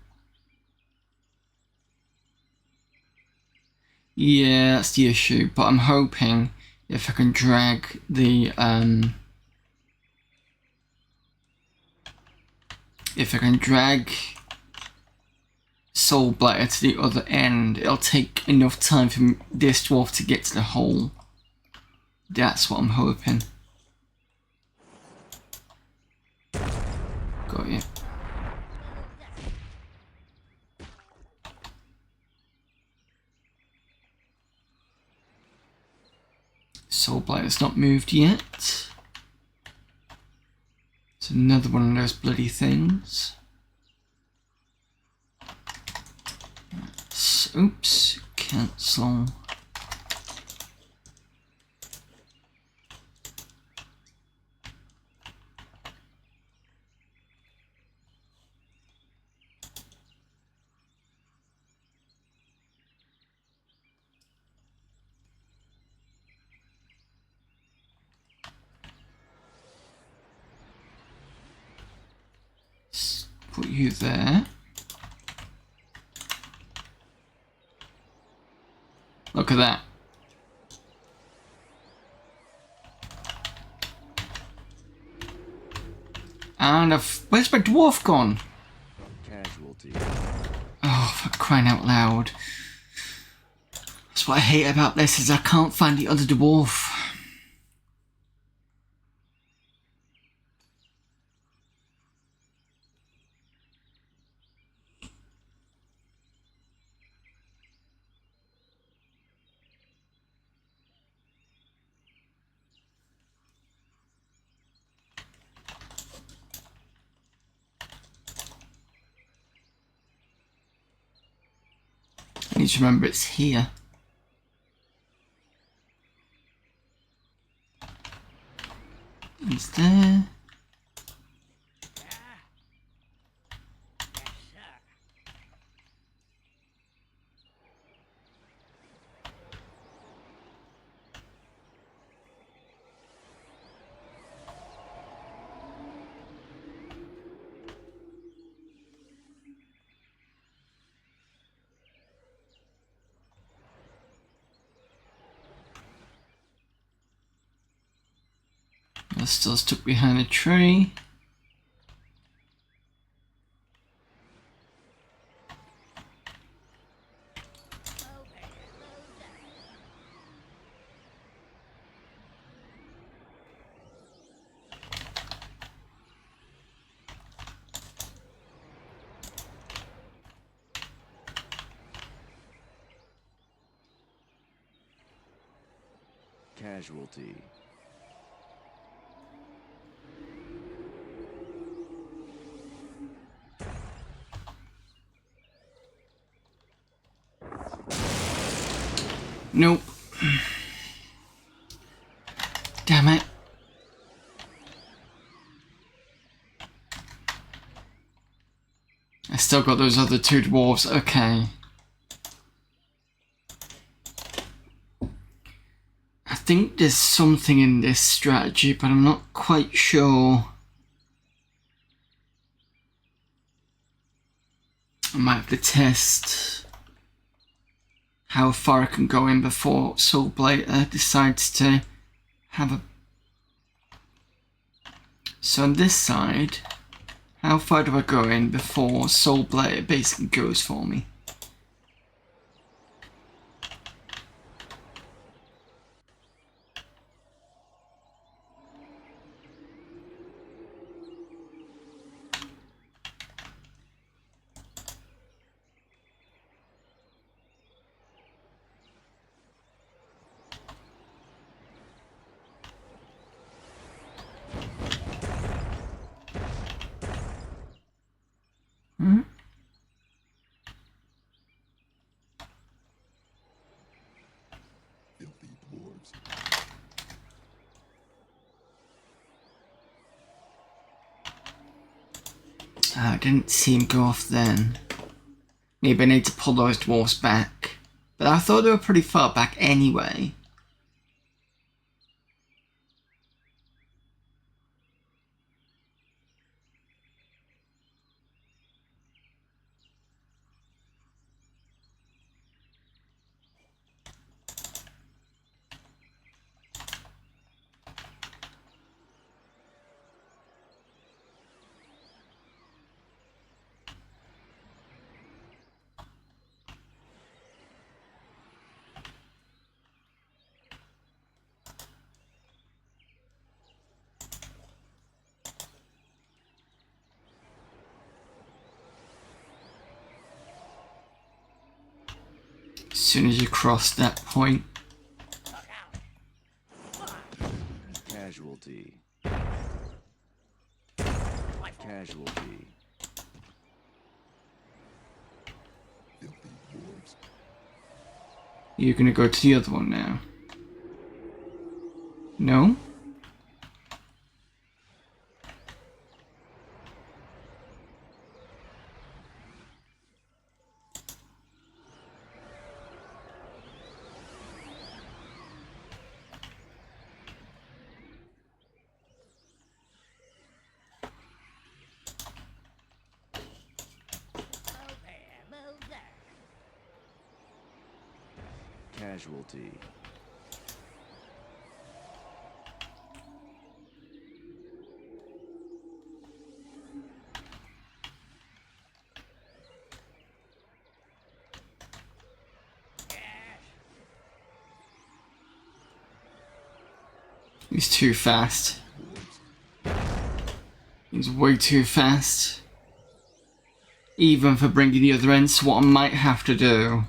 Yeah, that's the issue, but I'm hoping if I can drag the if I can drag Soul Blighter to the other end, it'll take enough time for this dwarf to get to the hole. That's what I'm hoping. Got you. Soul Blighter's not moved yet. It's another one of those bloody things. Oops, cancel. Put you there. Look at that. And where's my dwarf gone? Casualty. Oh, for crying out loud. That's what I hate about this, is I can't find the other dwarf. Need to remember it's here. It's there. They're still stuck behind a tree. Casualty. Nope. Damn it. I still got those other two dwarves. Okay. I think there's something in this strategy, but I'm not quite sure. I might have to test how far I can go in before Soulblighter decides to have a... So on this side, how far do I go in before Soulblighter basically goes for me? Hmm? Filthy dwarves. I didn't see him go off then. Maybe I need to pull those dwarves back. But I thought they were pretty far back anyway. As soon as you cross that point. Casualty. Casualty. Filthy dwarves. You're gonna go to the other one now. No? Casualty. He's too fast. He's way too fast. Even for bringing the other end, so what I might have to do...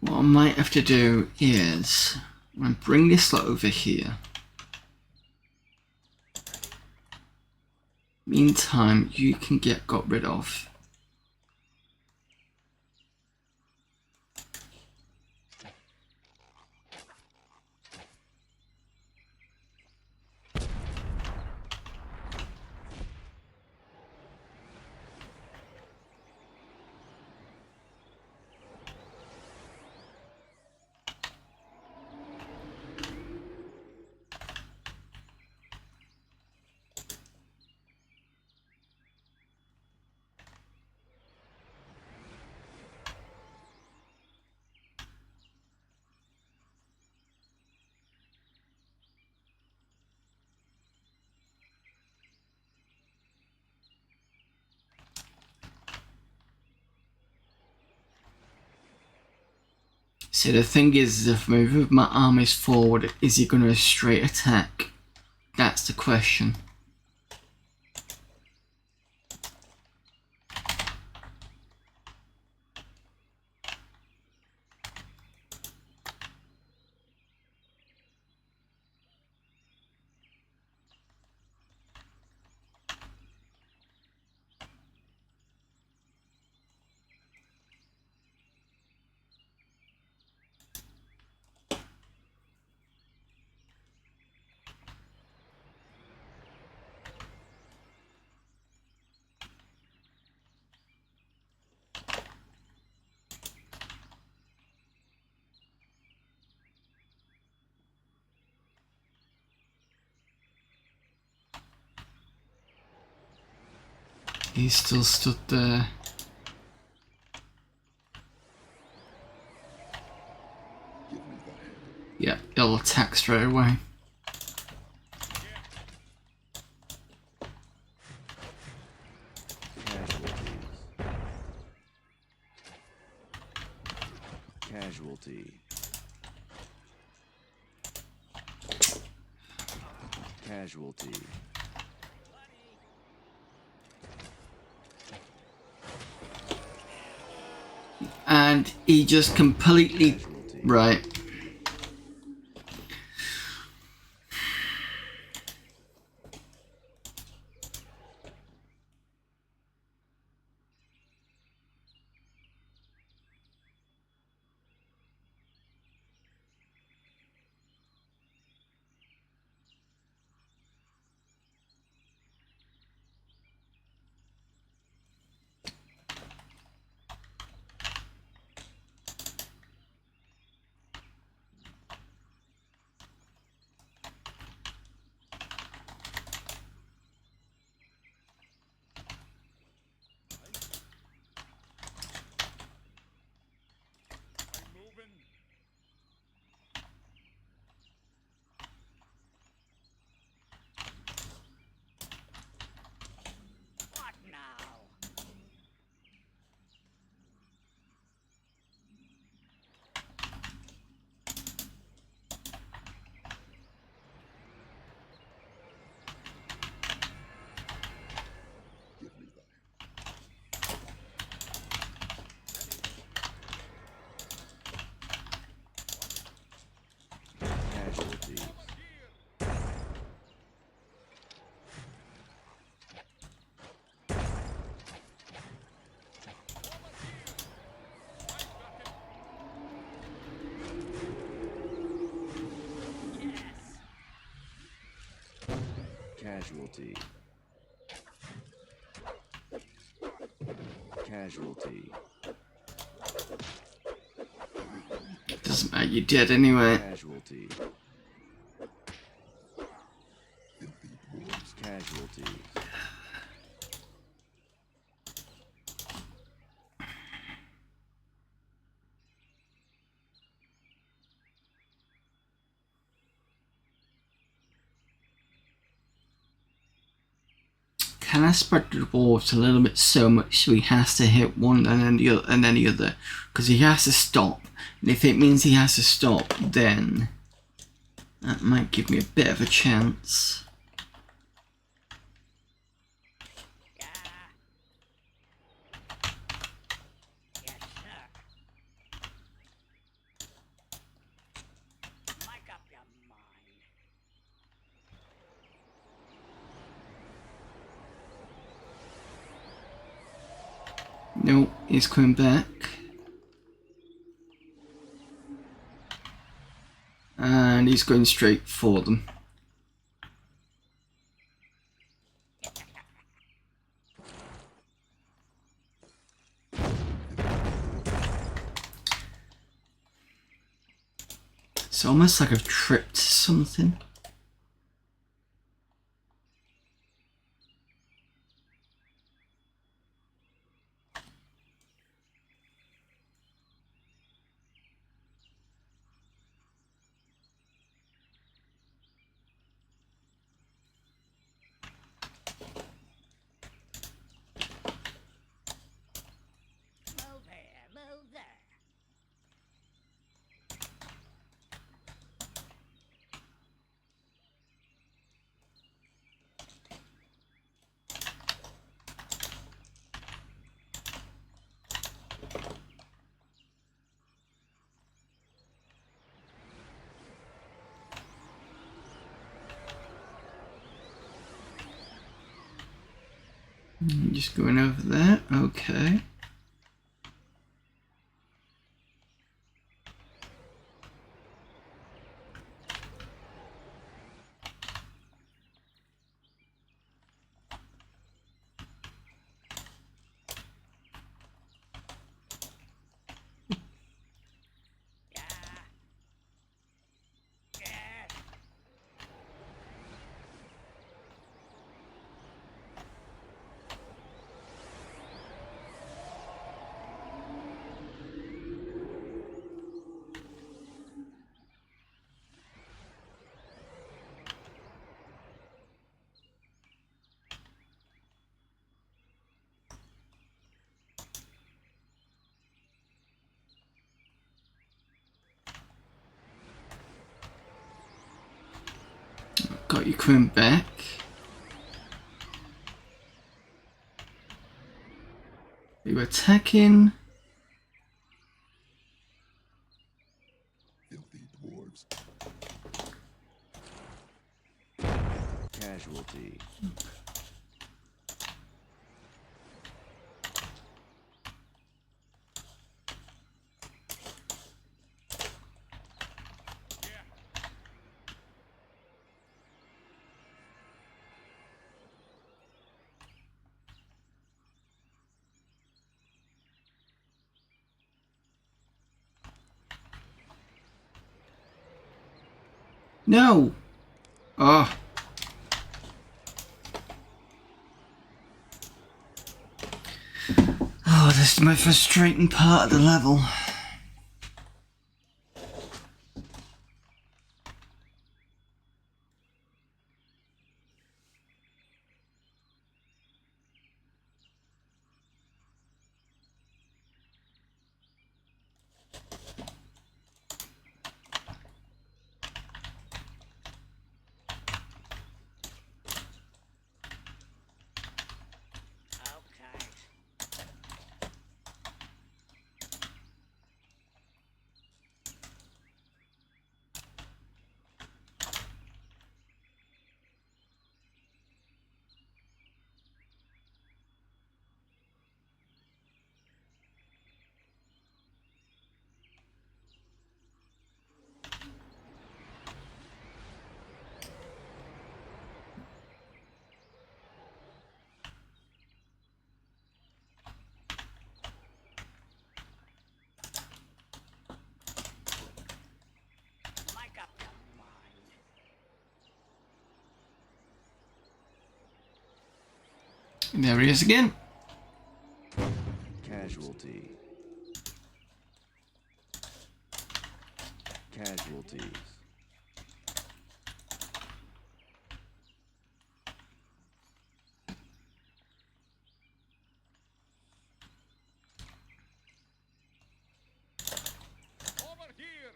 What I might have to do is I'm gonna bring this lot over here. Meantime, you can get got rid of. So the thing is, if I move my armies forward, is he going to straight attack? That's the question. He's still stood there. Give me the handle. Yeah, he'll attack straight away. Casualty. Casualty. And he just completely... Casualty. Right. I'm moving. What now? Give me the Casualty. Casualty. Casualty. Doesn't matter, you're dead anyway. Casualty. filthy dwarves. Casualty. Can I spread the dwarves a little bit so much so he has to hit one and then the other and then the other? Because he has to stop. And if it means he has to stop, then that might give me a bit of a chance. Yeah. Yes, sir. No, he's coming back. And he's going straight for them. It's almost like I've tripped something. Move here, move there. Just going over there. Okay. Yeah. Yes. Got you coming back. You attacking. Filthy dwarves. Casualty. No! Oh. Oh, this is my frustrating part of the level. Okay. Make up your mind. There he is again. Casualty. Casualties. Over here!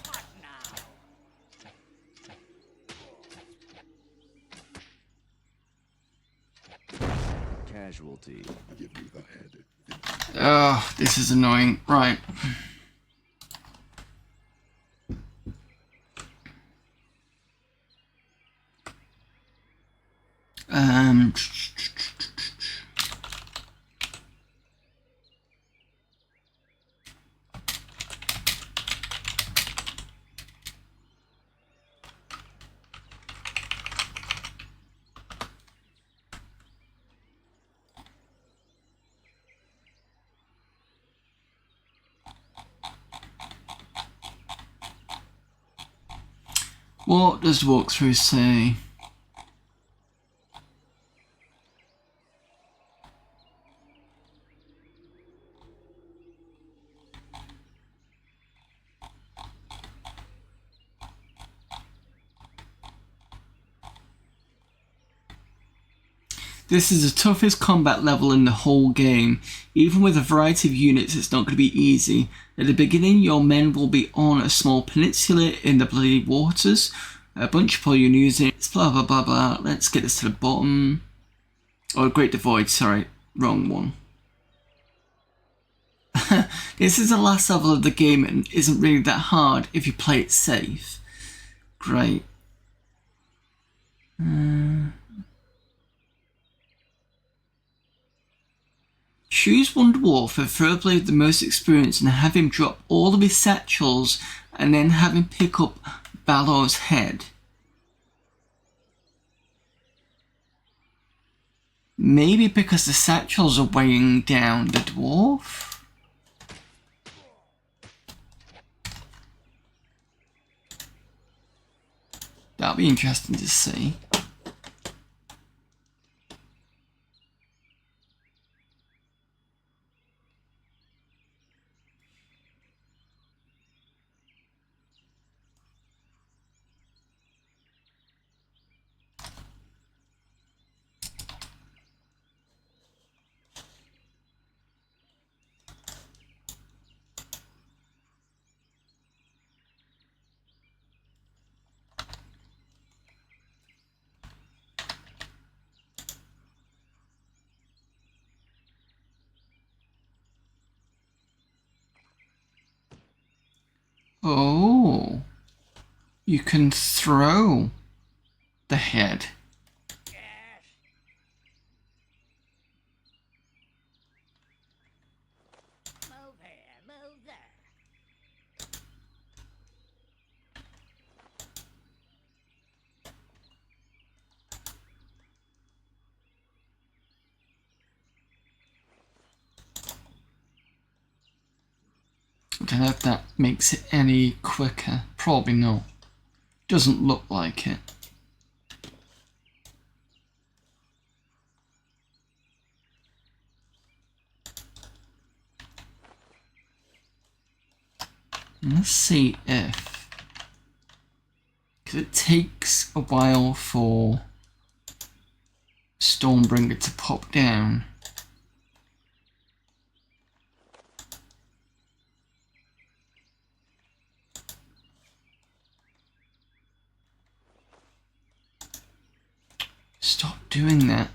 What now? Casualty. Give me the head. Oh, this is annoying. Right. Um. What does the walkthrough say? This is the toughest combat level in the whole game. Even with a variety of units, it's not going to be easy. At the beginning, your men will be on a small peninsula in the bloody waters. A bunch of pollution units, blah blah blah blah. Let's get this to the bottom. Oh, Great Divide, sorry. Wrong one. This is the last level of the game and isn't really that hard if you play it safe. Great. Choose one dwarf, preferably the most experienced, and have him drop all of his satchels and then have him pick up Balor's head. Maybe because the satchels are weighing down the dwarf? That'll be interesting to see. Oh, you can throw the head. Yes. Move here, move there. I don't know if that makes it any quicker. Probably not. Doesn't look like it. Let's see if... because it takes a while for Stormbringer to pop down. Stop doing that.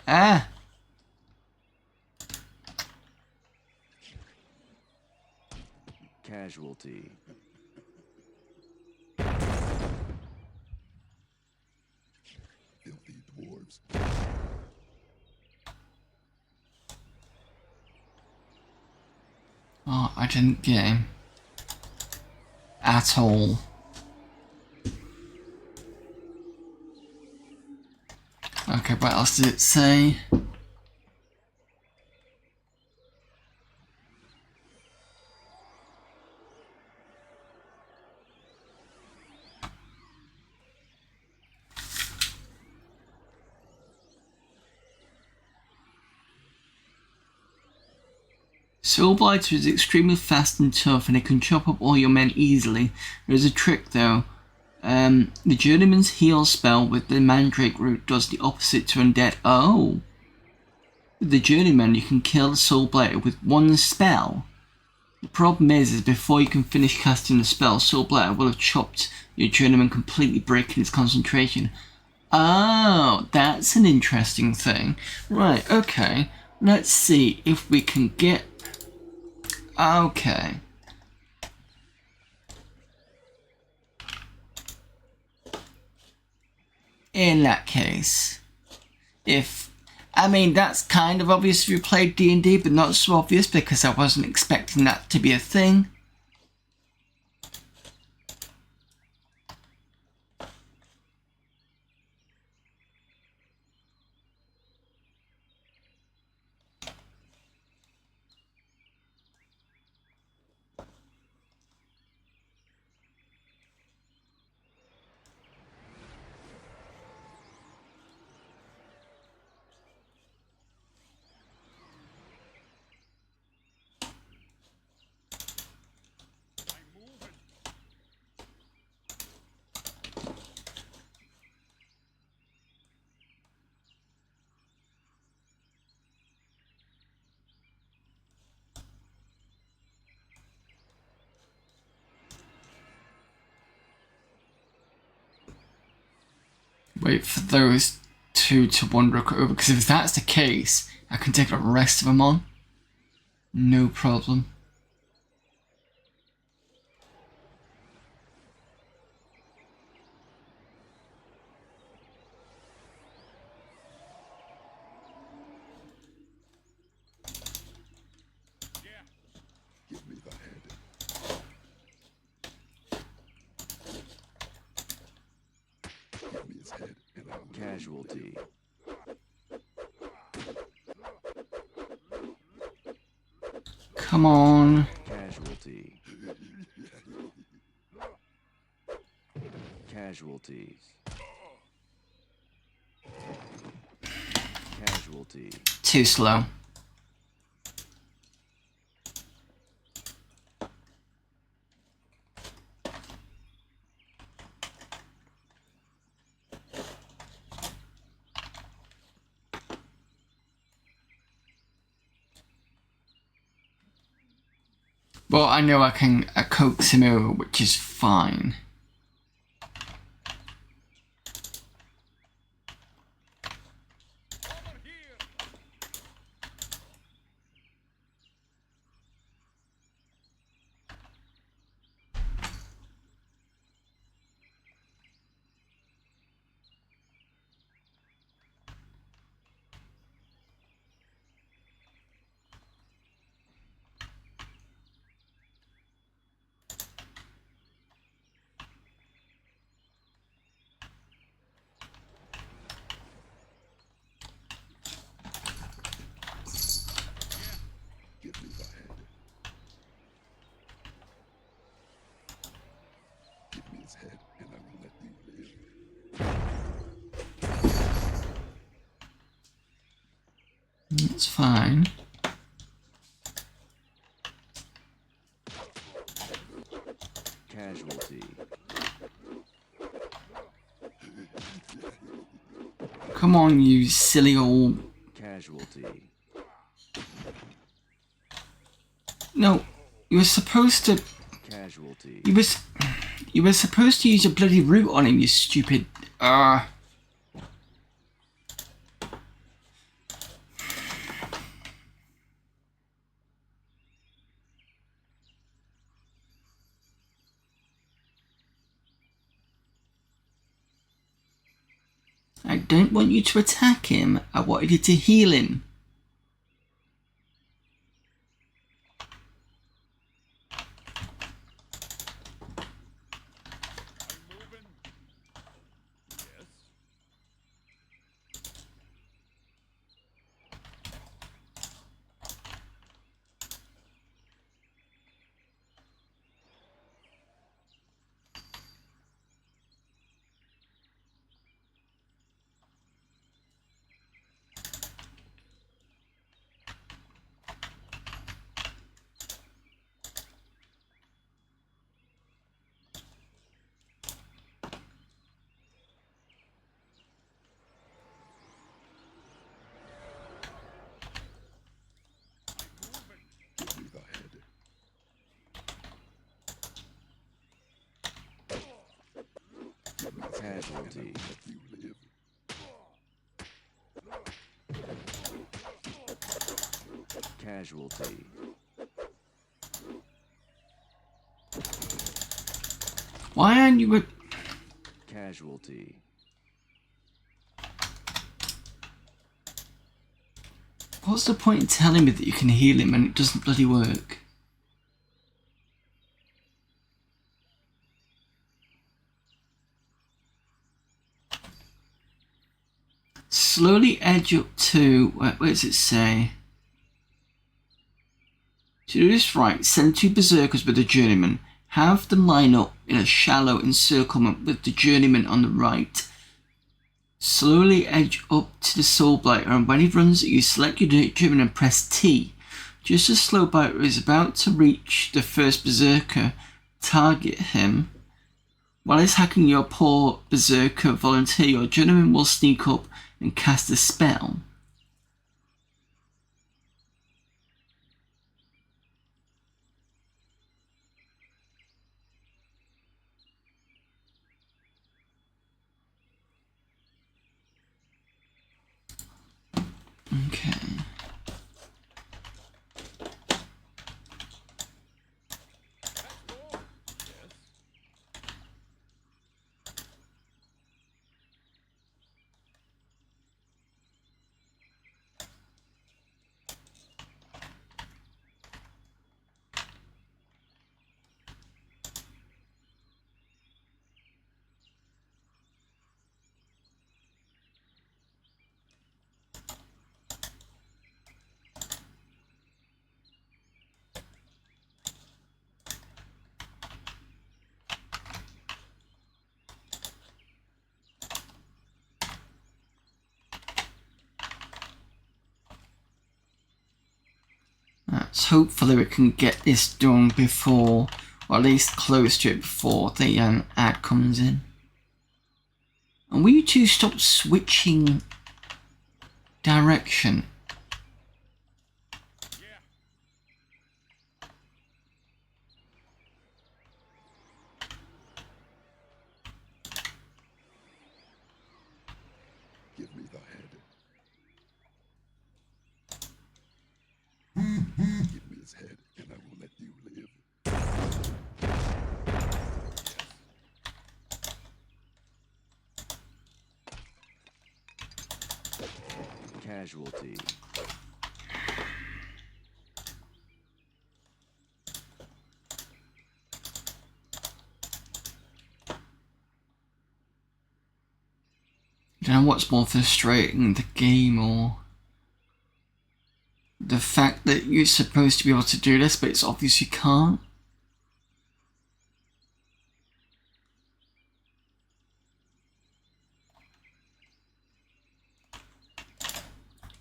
Ah! Casualty. Filthy dwarves. Oh, I didn't get him. At all. Okay, what else did it say? Soulblighter is extremely fast and tough, and it can chop up all your men easily. There's a trick though. The Journeyman's heal spell with the Mandrake root does the opposite to Undead. Oh! With the Journeyman, you can kill the Soulblighter with one spell. The problem is before you can finish casting the spell, Soulblighter will have chopped your Journeyman, completely breaking its concentration. Oh, that's an interesting thing. Right, okay. Let's see if we can get... Okay. in that case, I mean, that's kind of obvious if you played D&D, but not so obvious because I wasn't expecting that to be a thing. Wait for those two to wander over, because if that's the case, I can take the rest of them on. No problem. Give me the head. Give me his head, and I will let you Casualty. Come on. Casualty. Casualties. Casualty. Too slow. Well, I know I can coax him over, which is fine. Over here. give me the head. Give me his head, and I will let you live. That's fine. Casualty. Come on, you silly old... Casualty. No, you were supposed to... Casualty. You were supposed to use your bloody root on him, you stupid... I don't want you to attack him. I wanted you to heal him. I'm moving. Yes. Give me the head. Give me his head, and I Casualty. will let you live. Casualty. Why aren't you... Casualty. What's the point in telling me that you can heal him and it doesn't bloody work? Slowly edge up to... where does it say? To do this right, send 2 berserkers with the journeyman. Have them line up in a shallow encirclement with the journeyman on the right. Slowly edge up to the soul blighter, and when he runs at you, select your journeyman and press T. Just as soul blighter is about to reach the first berserker, target him. While he's hacking your poor berserker volunteer, your journeyman will sneak up and cast a spell. Okay. So hopefully we can get this done before, or at least close to it before the ad comes in. And will you two stop switching direction? Give me the head. Give me his head, and I will let you live. Casualty. I don't know what's more frustrating, the game or the fact that you're supposed to be able to do this, but it's obvious you can't.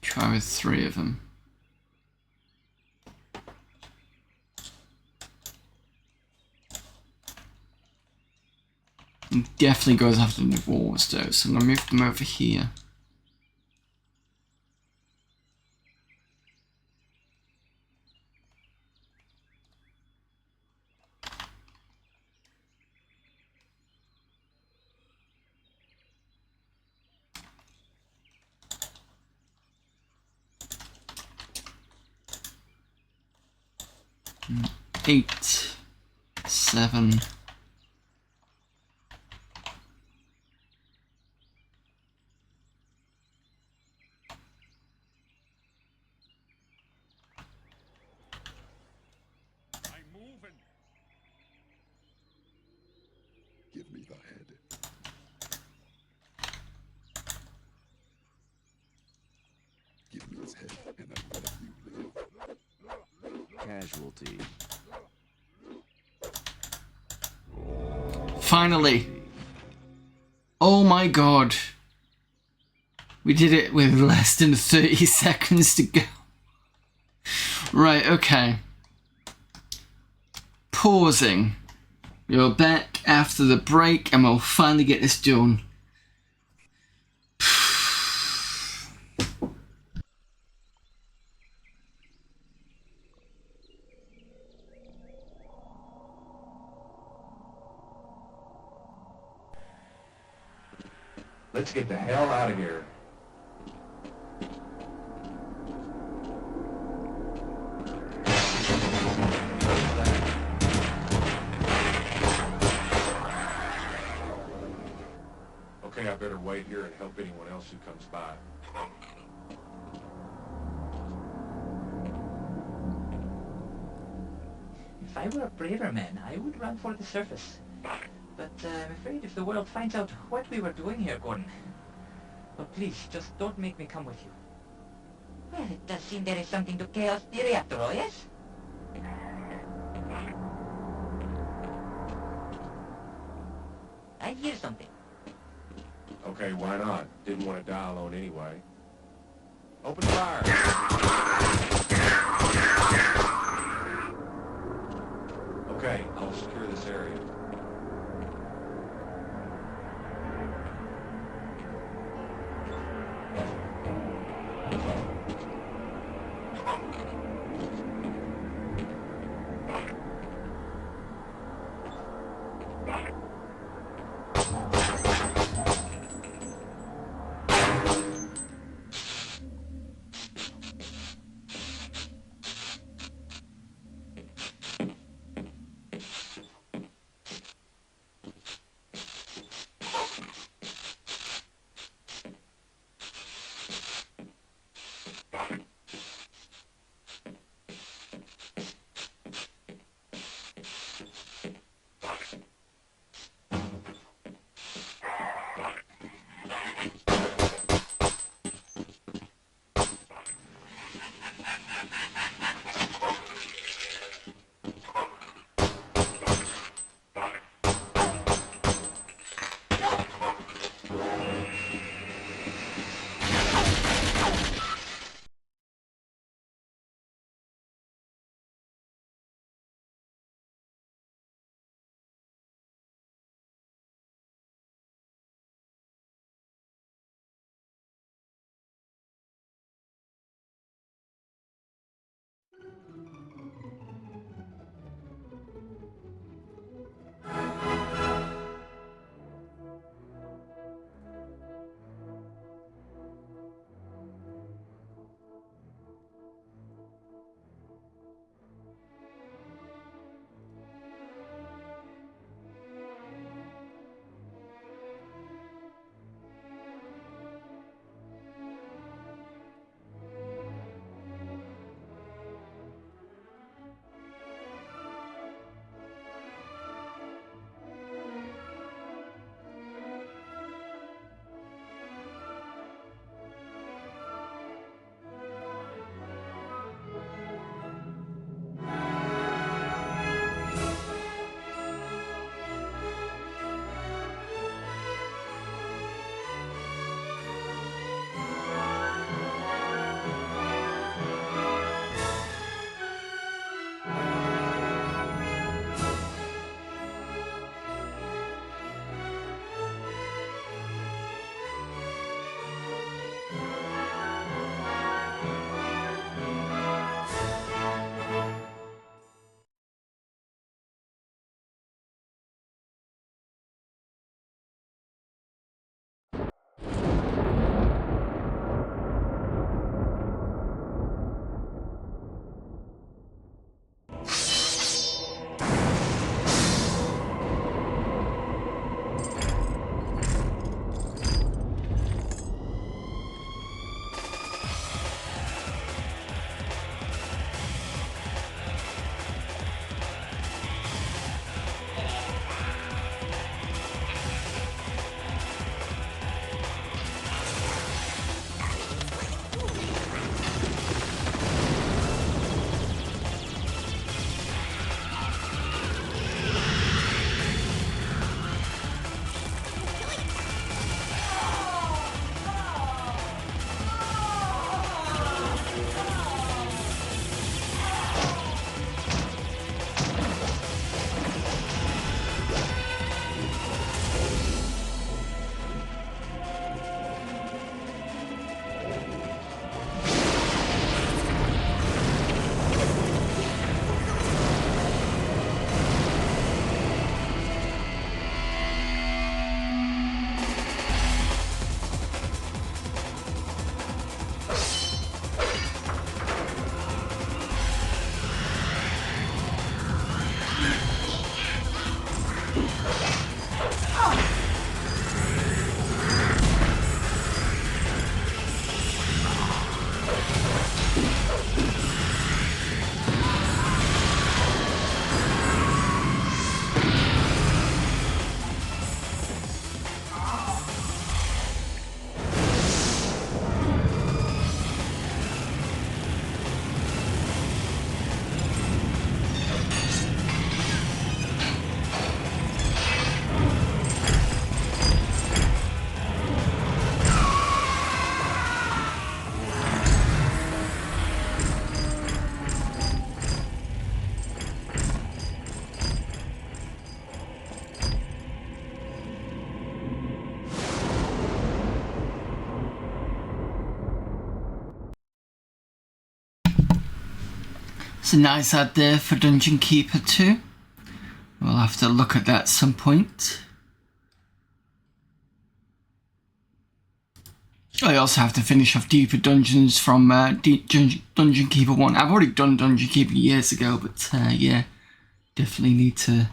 Try with 3 of them. It definitely goes after the dwarves though, so I'm gonna move them over here. Eight, 7. I'm moving. Give me the head. Give me his head, and I will let you live. Casualty. Finally! Oh my god! We did it with less than 30 seconds to go. Right, okay. Pausing. We're back after the break and we'll finally get this done. Let's get the hell out of here. Okay, I better wait here and help anyone else who comes by. I were a braver man, I would run for the surface. But I'm afraid if the world finds out what we were doing here, Gordon... Well, please, just don't make me come with you. Well, it does seem there is something to chaos theory after all, yes? I hear something. Okay, why not? Didn't want to die alone anyway. Open fire! Okay, I'll secure this area. It's a nice ad there for Dungeon Keeper 2. We'll have to look at that at some point. I also have to finish off Deeper Dungeons from Dungeon Keeper 1. I've already done Dungeon Keeper years ago, but yeah, definitely need to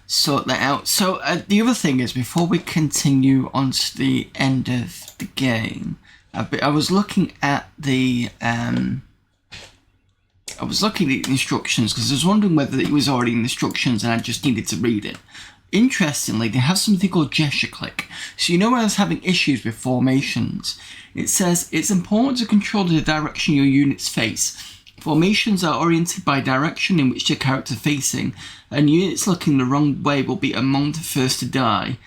sort that out. So the other thing is, before we continue on to the end of the game, I was looking at the instructions because I was wondering whether it was already in the instructions and I just needed to read it. Interestingly, they have something called gesture click. So you know when I was having issues with formations, it says it's important to control the direction your units face. Formations are oriented by direction in which the character facing, and units looking the wrong way will be among the first to die.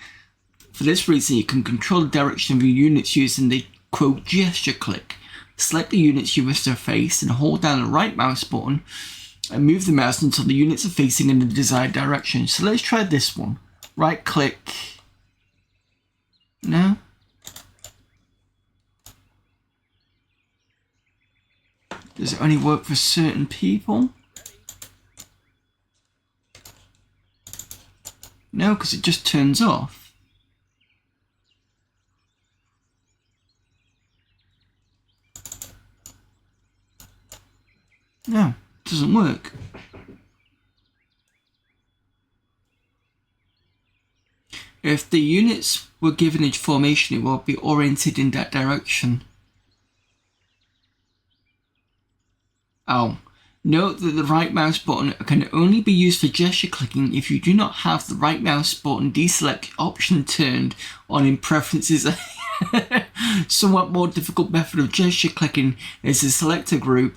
For this reason, you can control the direction of your units using the quote gesture click. Select the units you wish to face and hold down the right mouse button and move the mouse until the units are facing in the desired direction. So let's try this one. Right click. No? Does it only work for certain people? No, because it just turns off. No, it doesn't work. If the units were given a formation, it will be oriented in that direction. Oh, note that the right mouse button can only be used for gesture clicking if you do not have the right mouse button deselect option turned on in preferences. Somewhat more difficult method of gesture clicking is to select a group,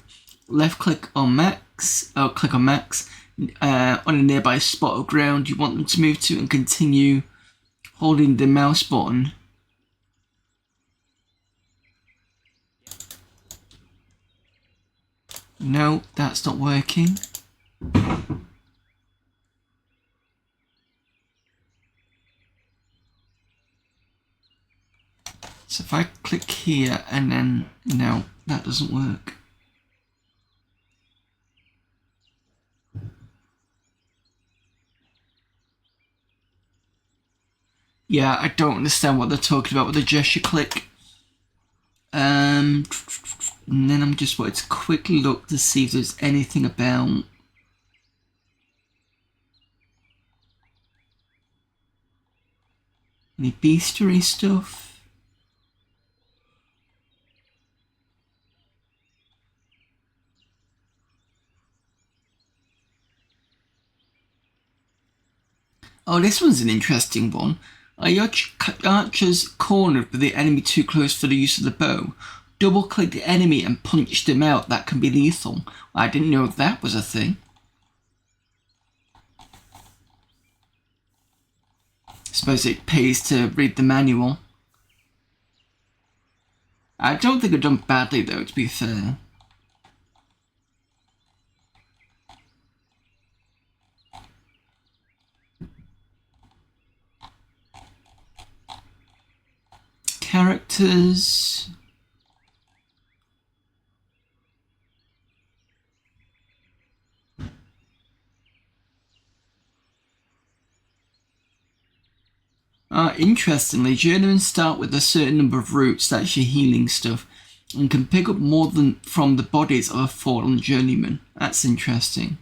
left click on max, on a nearby spot of ground you want them to move to and continue holding the mouse button. No, that's not working. So if I click here and then, no, that doesn't work. Yeah, I don't understand what they're talking about with the gesture click. And then I'm just wanting to quickly look to see if there's anything about any bestiary stuff. Oh, this one's an interesting one. Are your archers cornered with the enemy too close for the use of the bow? Double click the enemy and punch them out. That can be lethal. I didn't know that was a thing. I suppose it pays to read the manual. I don't think I've done badly though, to be fair. Characters. Interestingly, journeymen start with a certain number of roots, that's your healing stuff, and can pick up more than from the bodies of a fallen journeyman. That's interesting.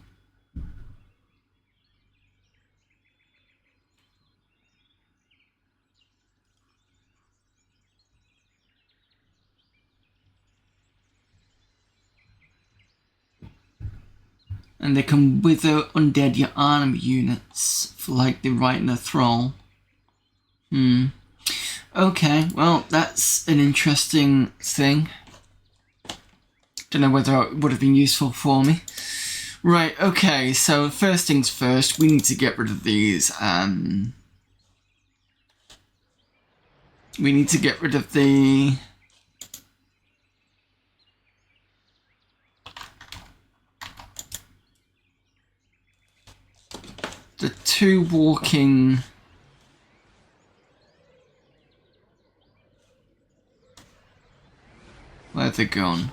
And they can wither undead your army units, for like the right and the thrall. Okay, well, that's an interesting thing. Don't know whether it would have been useful for me. Right, okay, so first things first, we need to get rid of these, we need to get rid of the two walking where have they gone?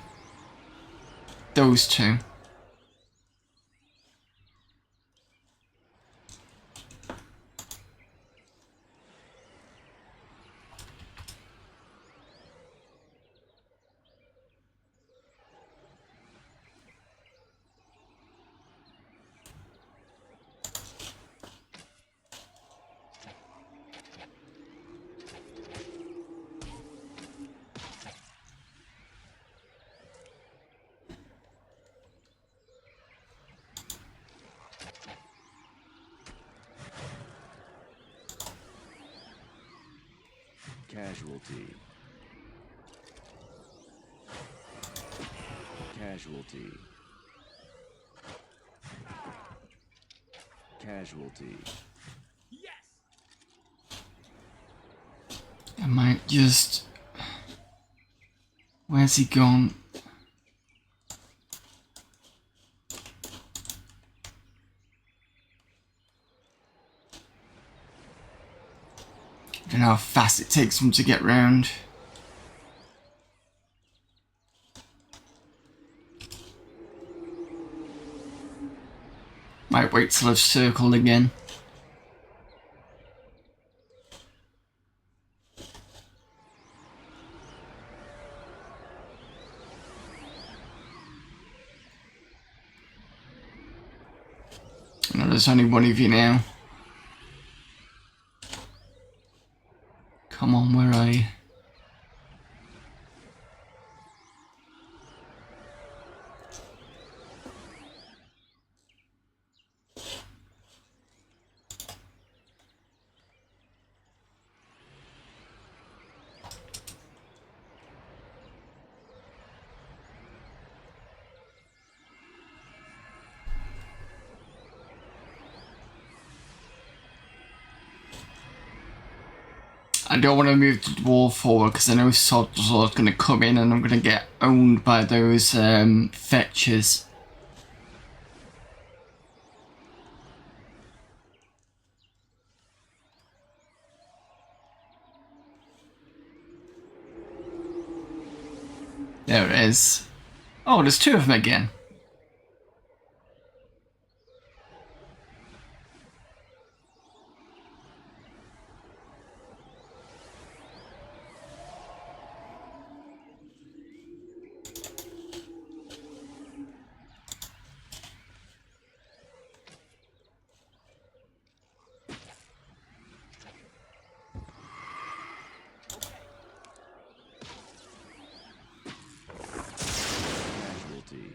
those two. Casualty. Casualty. Casualty. I might just... Where's he gone? I don't know how fast it takes him to get round. Might wait till I've circled again. No, there's only one of you now. Come on, where are you? I don't want to move the dwarf forward because I know Sod's going to come in and I'm going to get owned by those fetchers. There it is. Oh, there's two of them again. Casualty.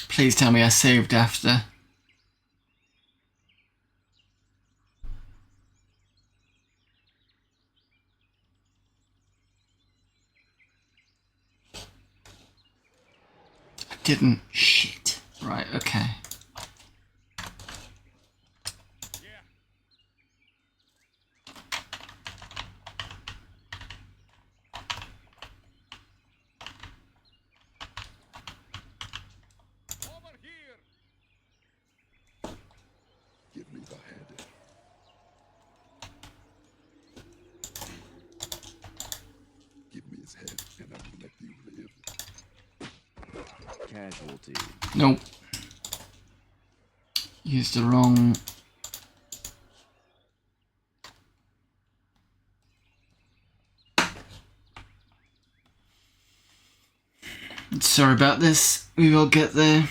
Please tell me I saved after. I didn't. Shit. Right, okay. Over here! Give me the head. Give me his head, and I will let you live. Casualty. Nope. Used the wrong... Sorry about this. We will get there.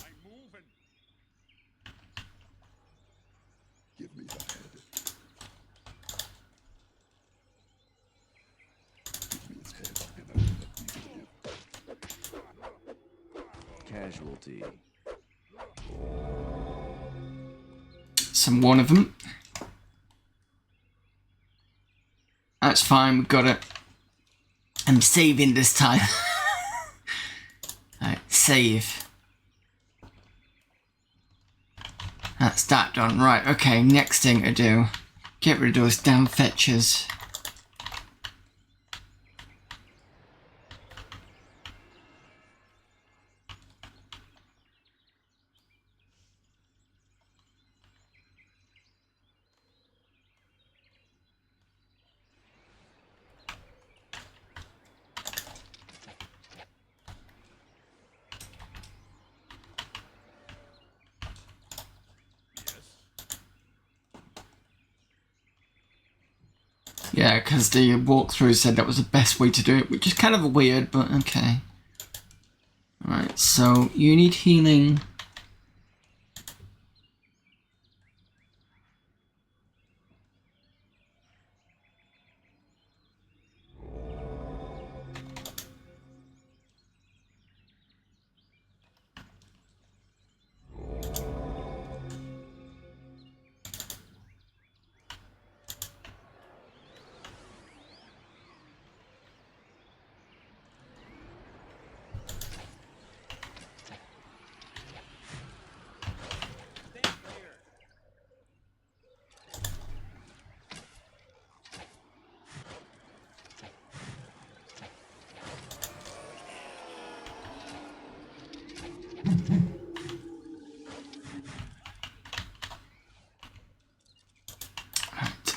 I'm moving. Give me the head. Casualty. Some one of them. That's fine, we got it. I'm saving this time. Alright, save. That's that done. Right, okay, next thing to do. Get rid of those damn fetchers. Yeah, because the walkthrough said that was the best way to do it, which is kind of weird, but okay. Alright, so you need healing. Right.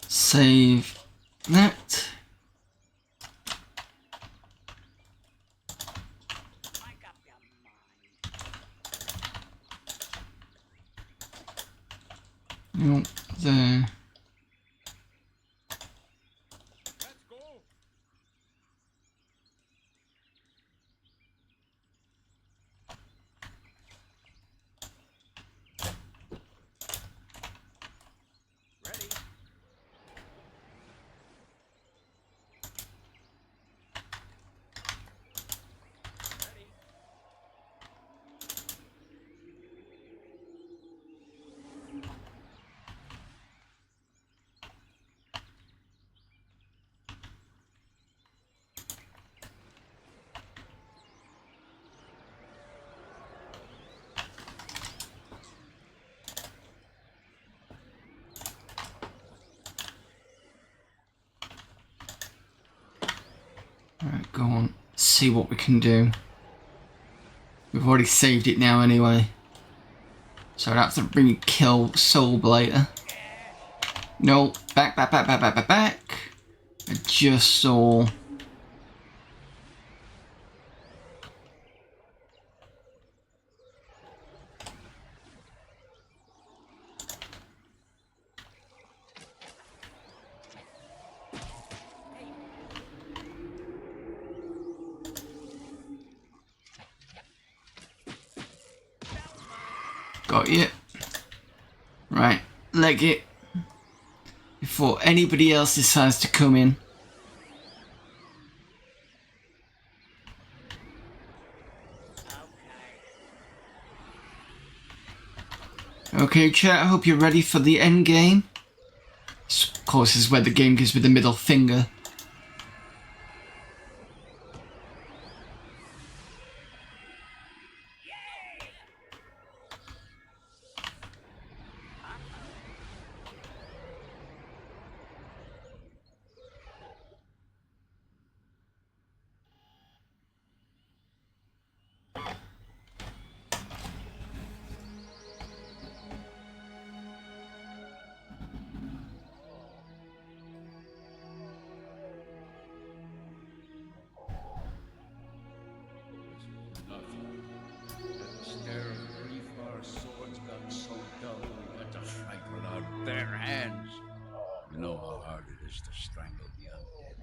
Save that. No, there. Let's go. Ready. Ready. Alright, go on. See what we can do. We've already saved it now anyway. So I'd have to re-kill Soul Blighter. No, back. I just saw. Got you. Right, leg it. Before anybody else decides to come in. Okay, chat, I hope you're ready for the end game. This, of course, is where the game gives me the middle finger. Stare of grief, our swords got so dull we had to fight with our bare hands. You know how hard it is to strangle the undead.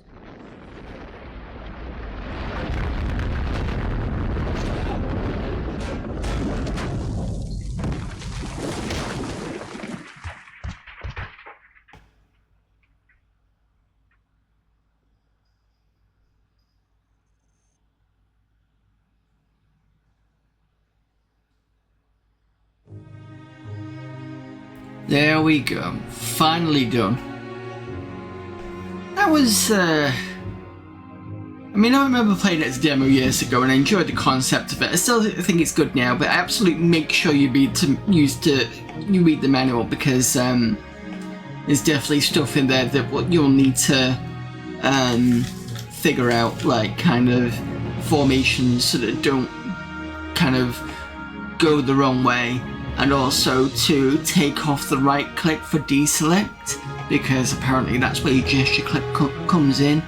There we go. Finally done. That was, I mean, I remember playing it as a demo years ago and I enjoyed the concept of it. I still think it's good now, but absolutely make sure you read the manual, because there's definitely stuff in there that what you'll need to figure out, like kind of formations so that don't kind of go the wrong way, and also to take off the right click for deselect, because apparently that's where your gesture click comes in.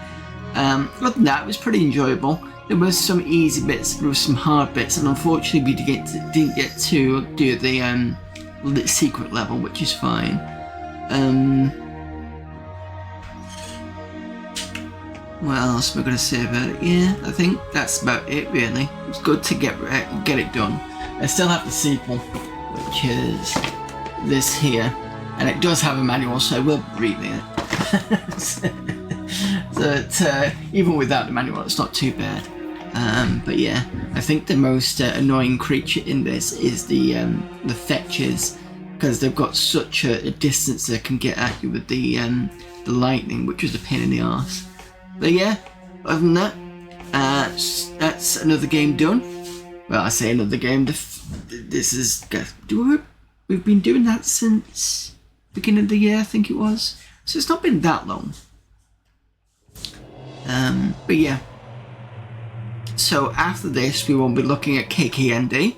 Other than that, it was pretty enjoyable. There were some easy bits, there were some hard bits, and unfortunately we didn't get to do the secret level, which is fine. What else am I going to say about it? Yeah, I think that's about it really. It's good to get it done. I still have the sequel, which is this here, and it does have a manual, so I will be reading it. But even without the manual, it's not too bad. But yeah, I think the most annoying creature in this is the fetches, because they've got such a distance they can get at you with the lightning, which is a pain in the arse. But yeah, other than that, that's another game done. Well, I say another game. This is we've been doing that since beginning of the year, I think it was. So it's not been that long. But yeah. So after this, we will be looking at KKND,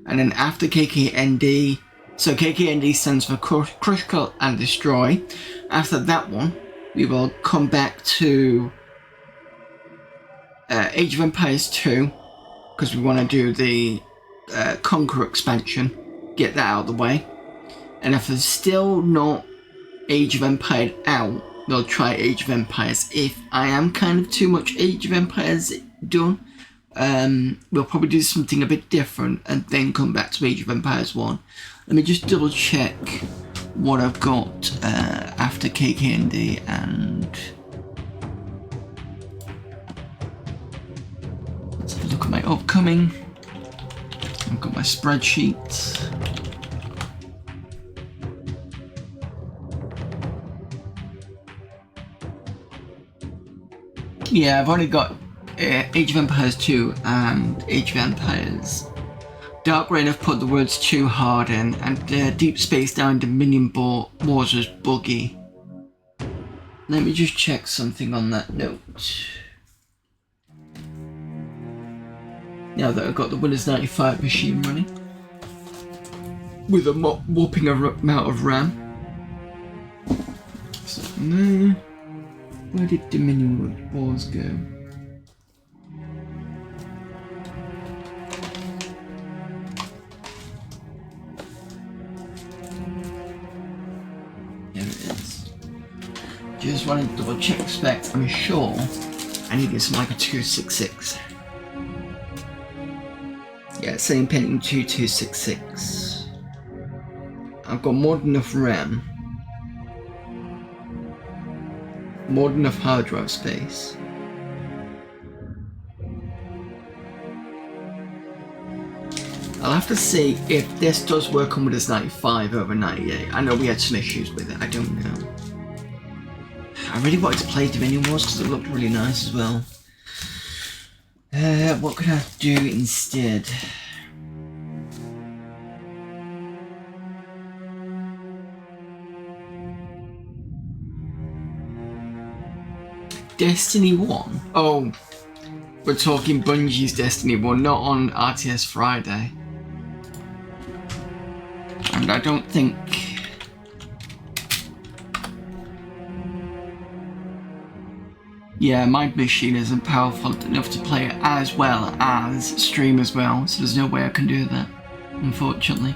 and then after KKND, so KKND stands for Crush, Kill and Destroy. After that one, we will come back to Age of Empires 2, because we want to do the Conqueror expansion, get that out of the way. And if there's still not Age of Empires out, we'll try Age of Empires. If I am kind of too much Age of Empires done, we'll probably do something a bit different and then come back to Age of Empires 1. Let me just double check what I've got after KKND, and let's have a look at my upcoming. I've got my spreadsheet. Yeah, I've already got Age of Empires 2 and Age of Empires Dark Reign. Have put the words too hard in, and Deep Space Down Dominion Wars was buggy. Let me just check something on that note. Now that I've got the Windows 95 machine running with a whopping amount of RAM. So, where did Dominion Wars go? Just wanted to double check specs. I'm sure I needed something like a 266. Yeah, same Pentium 2266. I've got more than enough RAM, more than enough hard drive space. I'll have to see if this does work on Windows 95 over 98. I know we had some issues with it, I don't know. I really wanted to play Dominion Wars because it looked really nice as well. What could I do instead? Destiny 1? Oh, we're talking Bungie's Destiny 1, not on RTS Friday. And I don't think... Yeah, my machine isn't powerful enough to play it as well as stream as well, so there's no way I can do that, unfortunately.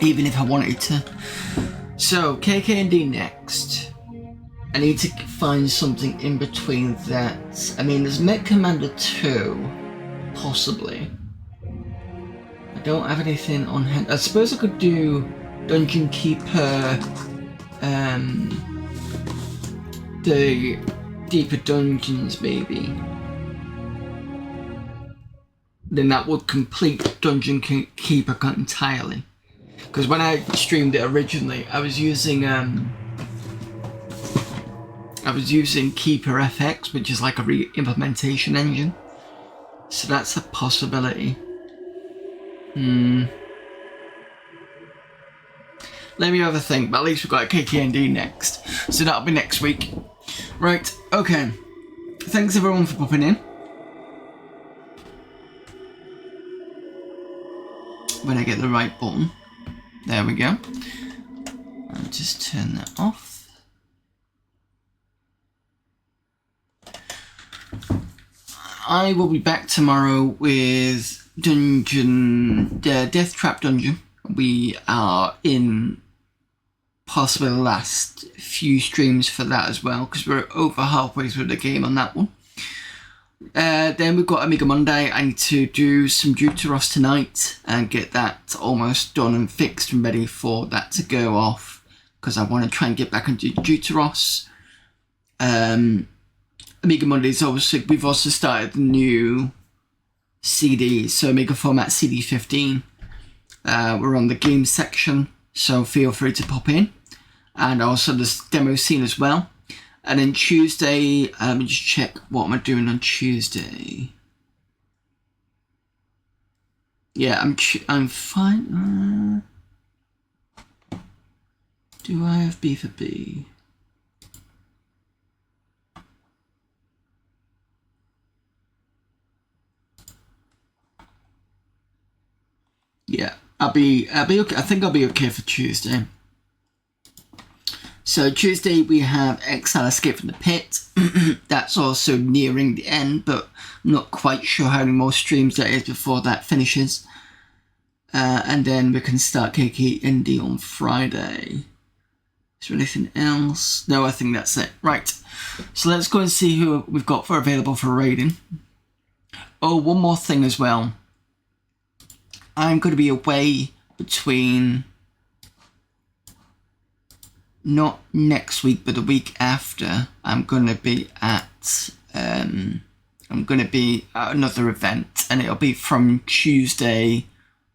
Even if I wanted to. So, KKND next. I need to find something in between that. I mean, there's Mech Commander 2, possibly. I don't have anything on hand. I suppose I could do Dungeon Keeper, the deeper dungeons maybe. Then that would complete Dungeon Keeper entirely. Because when I streamed it originally, I was using Keeper FX, which is like a re-implementation engine. So that's a possibility. Let me have a think, but at least we've got a KKND next. So that'll be next week. Right, okay. Thanks everyone for popping in. When I get the right button. There we go. I'll just turn that off. I will be back tomorrow with Death Trap Dungeon. We are in possibly the last few streams for that as well, because we're over halfway through the game on that one. Then we've got Amiga Monday. I need to do some Deuteros tonight and get that almost done and fixed and ready for that to go off, because I want to try and get back into Deuteros. Amiga Mondays, obviously, we've also started the new CD, so Amiga Format CD15. We're on the game section, so feel free to pop in. And also this demo scene as well. And then Tuesday, let me just check what am I doing on Tuesday. Yeah, I'm fine. Do I have B for B? Yeah, I'll be okay. I think I'll be okay for Tuesday. So Tuesday we have Exile Escape from the Pit. That's also nearing the end, but I'm not quite sure how many more streams there is before that finishes. And then we can start KKND on Friday. Is there anything else? No, I think that's it. Right. So let's go and see who we've got for available for raiding. Oh, one more thing as well. I'm going to be away between, not next week, but the week after. I'm going to be at another event, and it'll be from Tuesday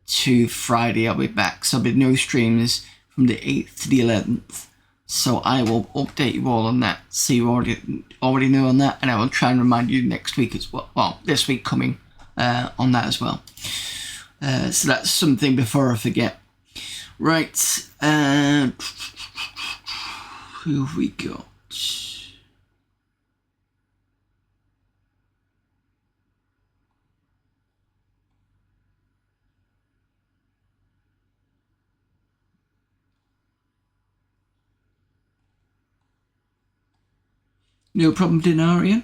to Friday. I'll be back, so there'll be no streams from the 8th to the 11th. So I will update you all on that, so you already know on that, and I will try and remind you next week as well. Well, this week coming on that as well. So that's something before I forget. Right, who have we got? No problem, Denarian.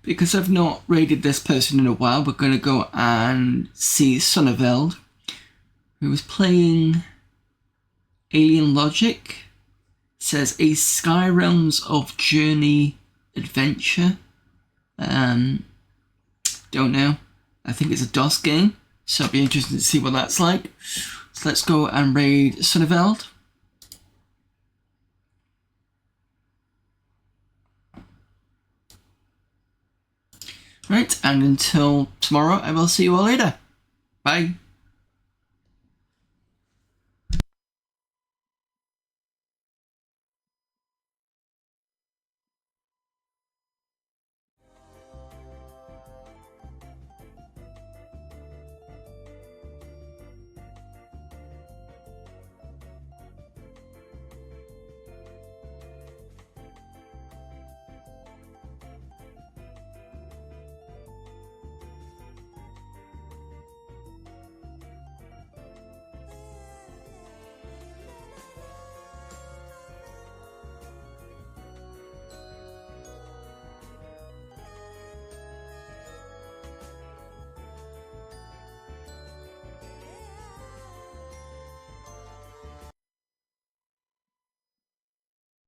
Because I've not raided this person in a while, we're going to go and see Son of Eld, who was playing Alien Logic. It says a Skyrealms of Journey adventure. Don't know. I think it's a DOS game, so it'll be interesting to see what that's like. So let's go and raid Son of Eld. Right, and until tomorrow, I will see you all later. Bye.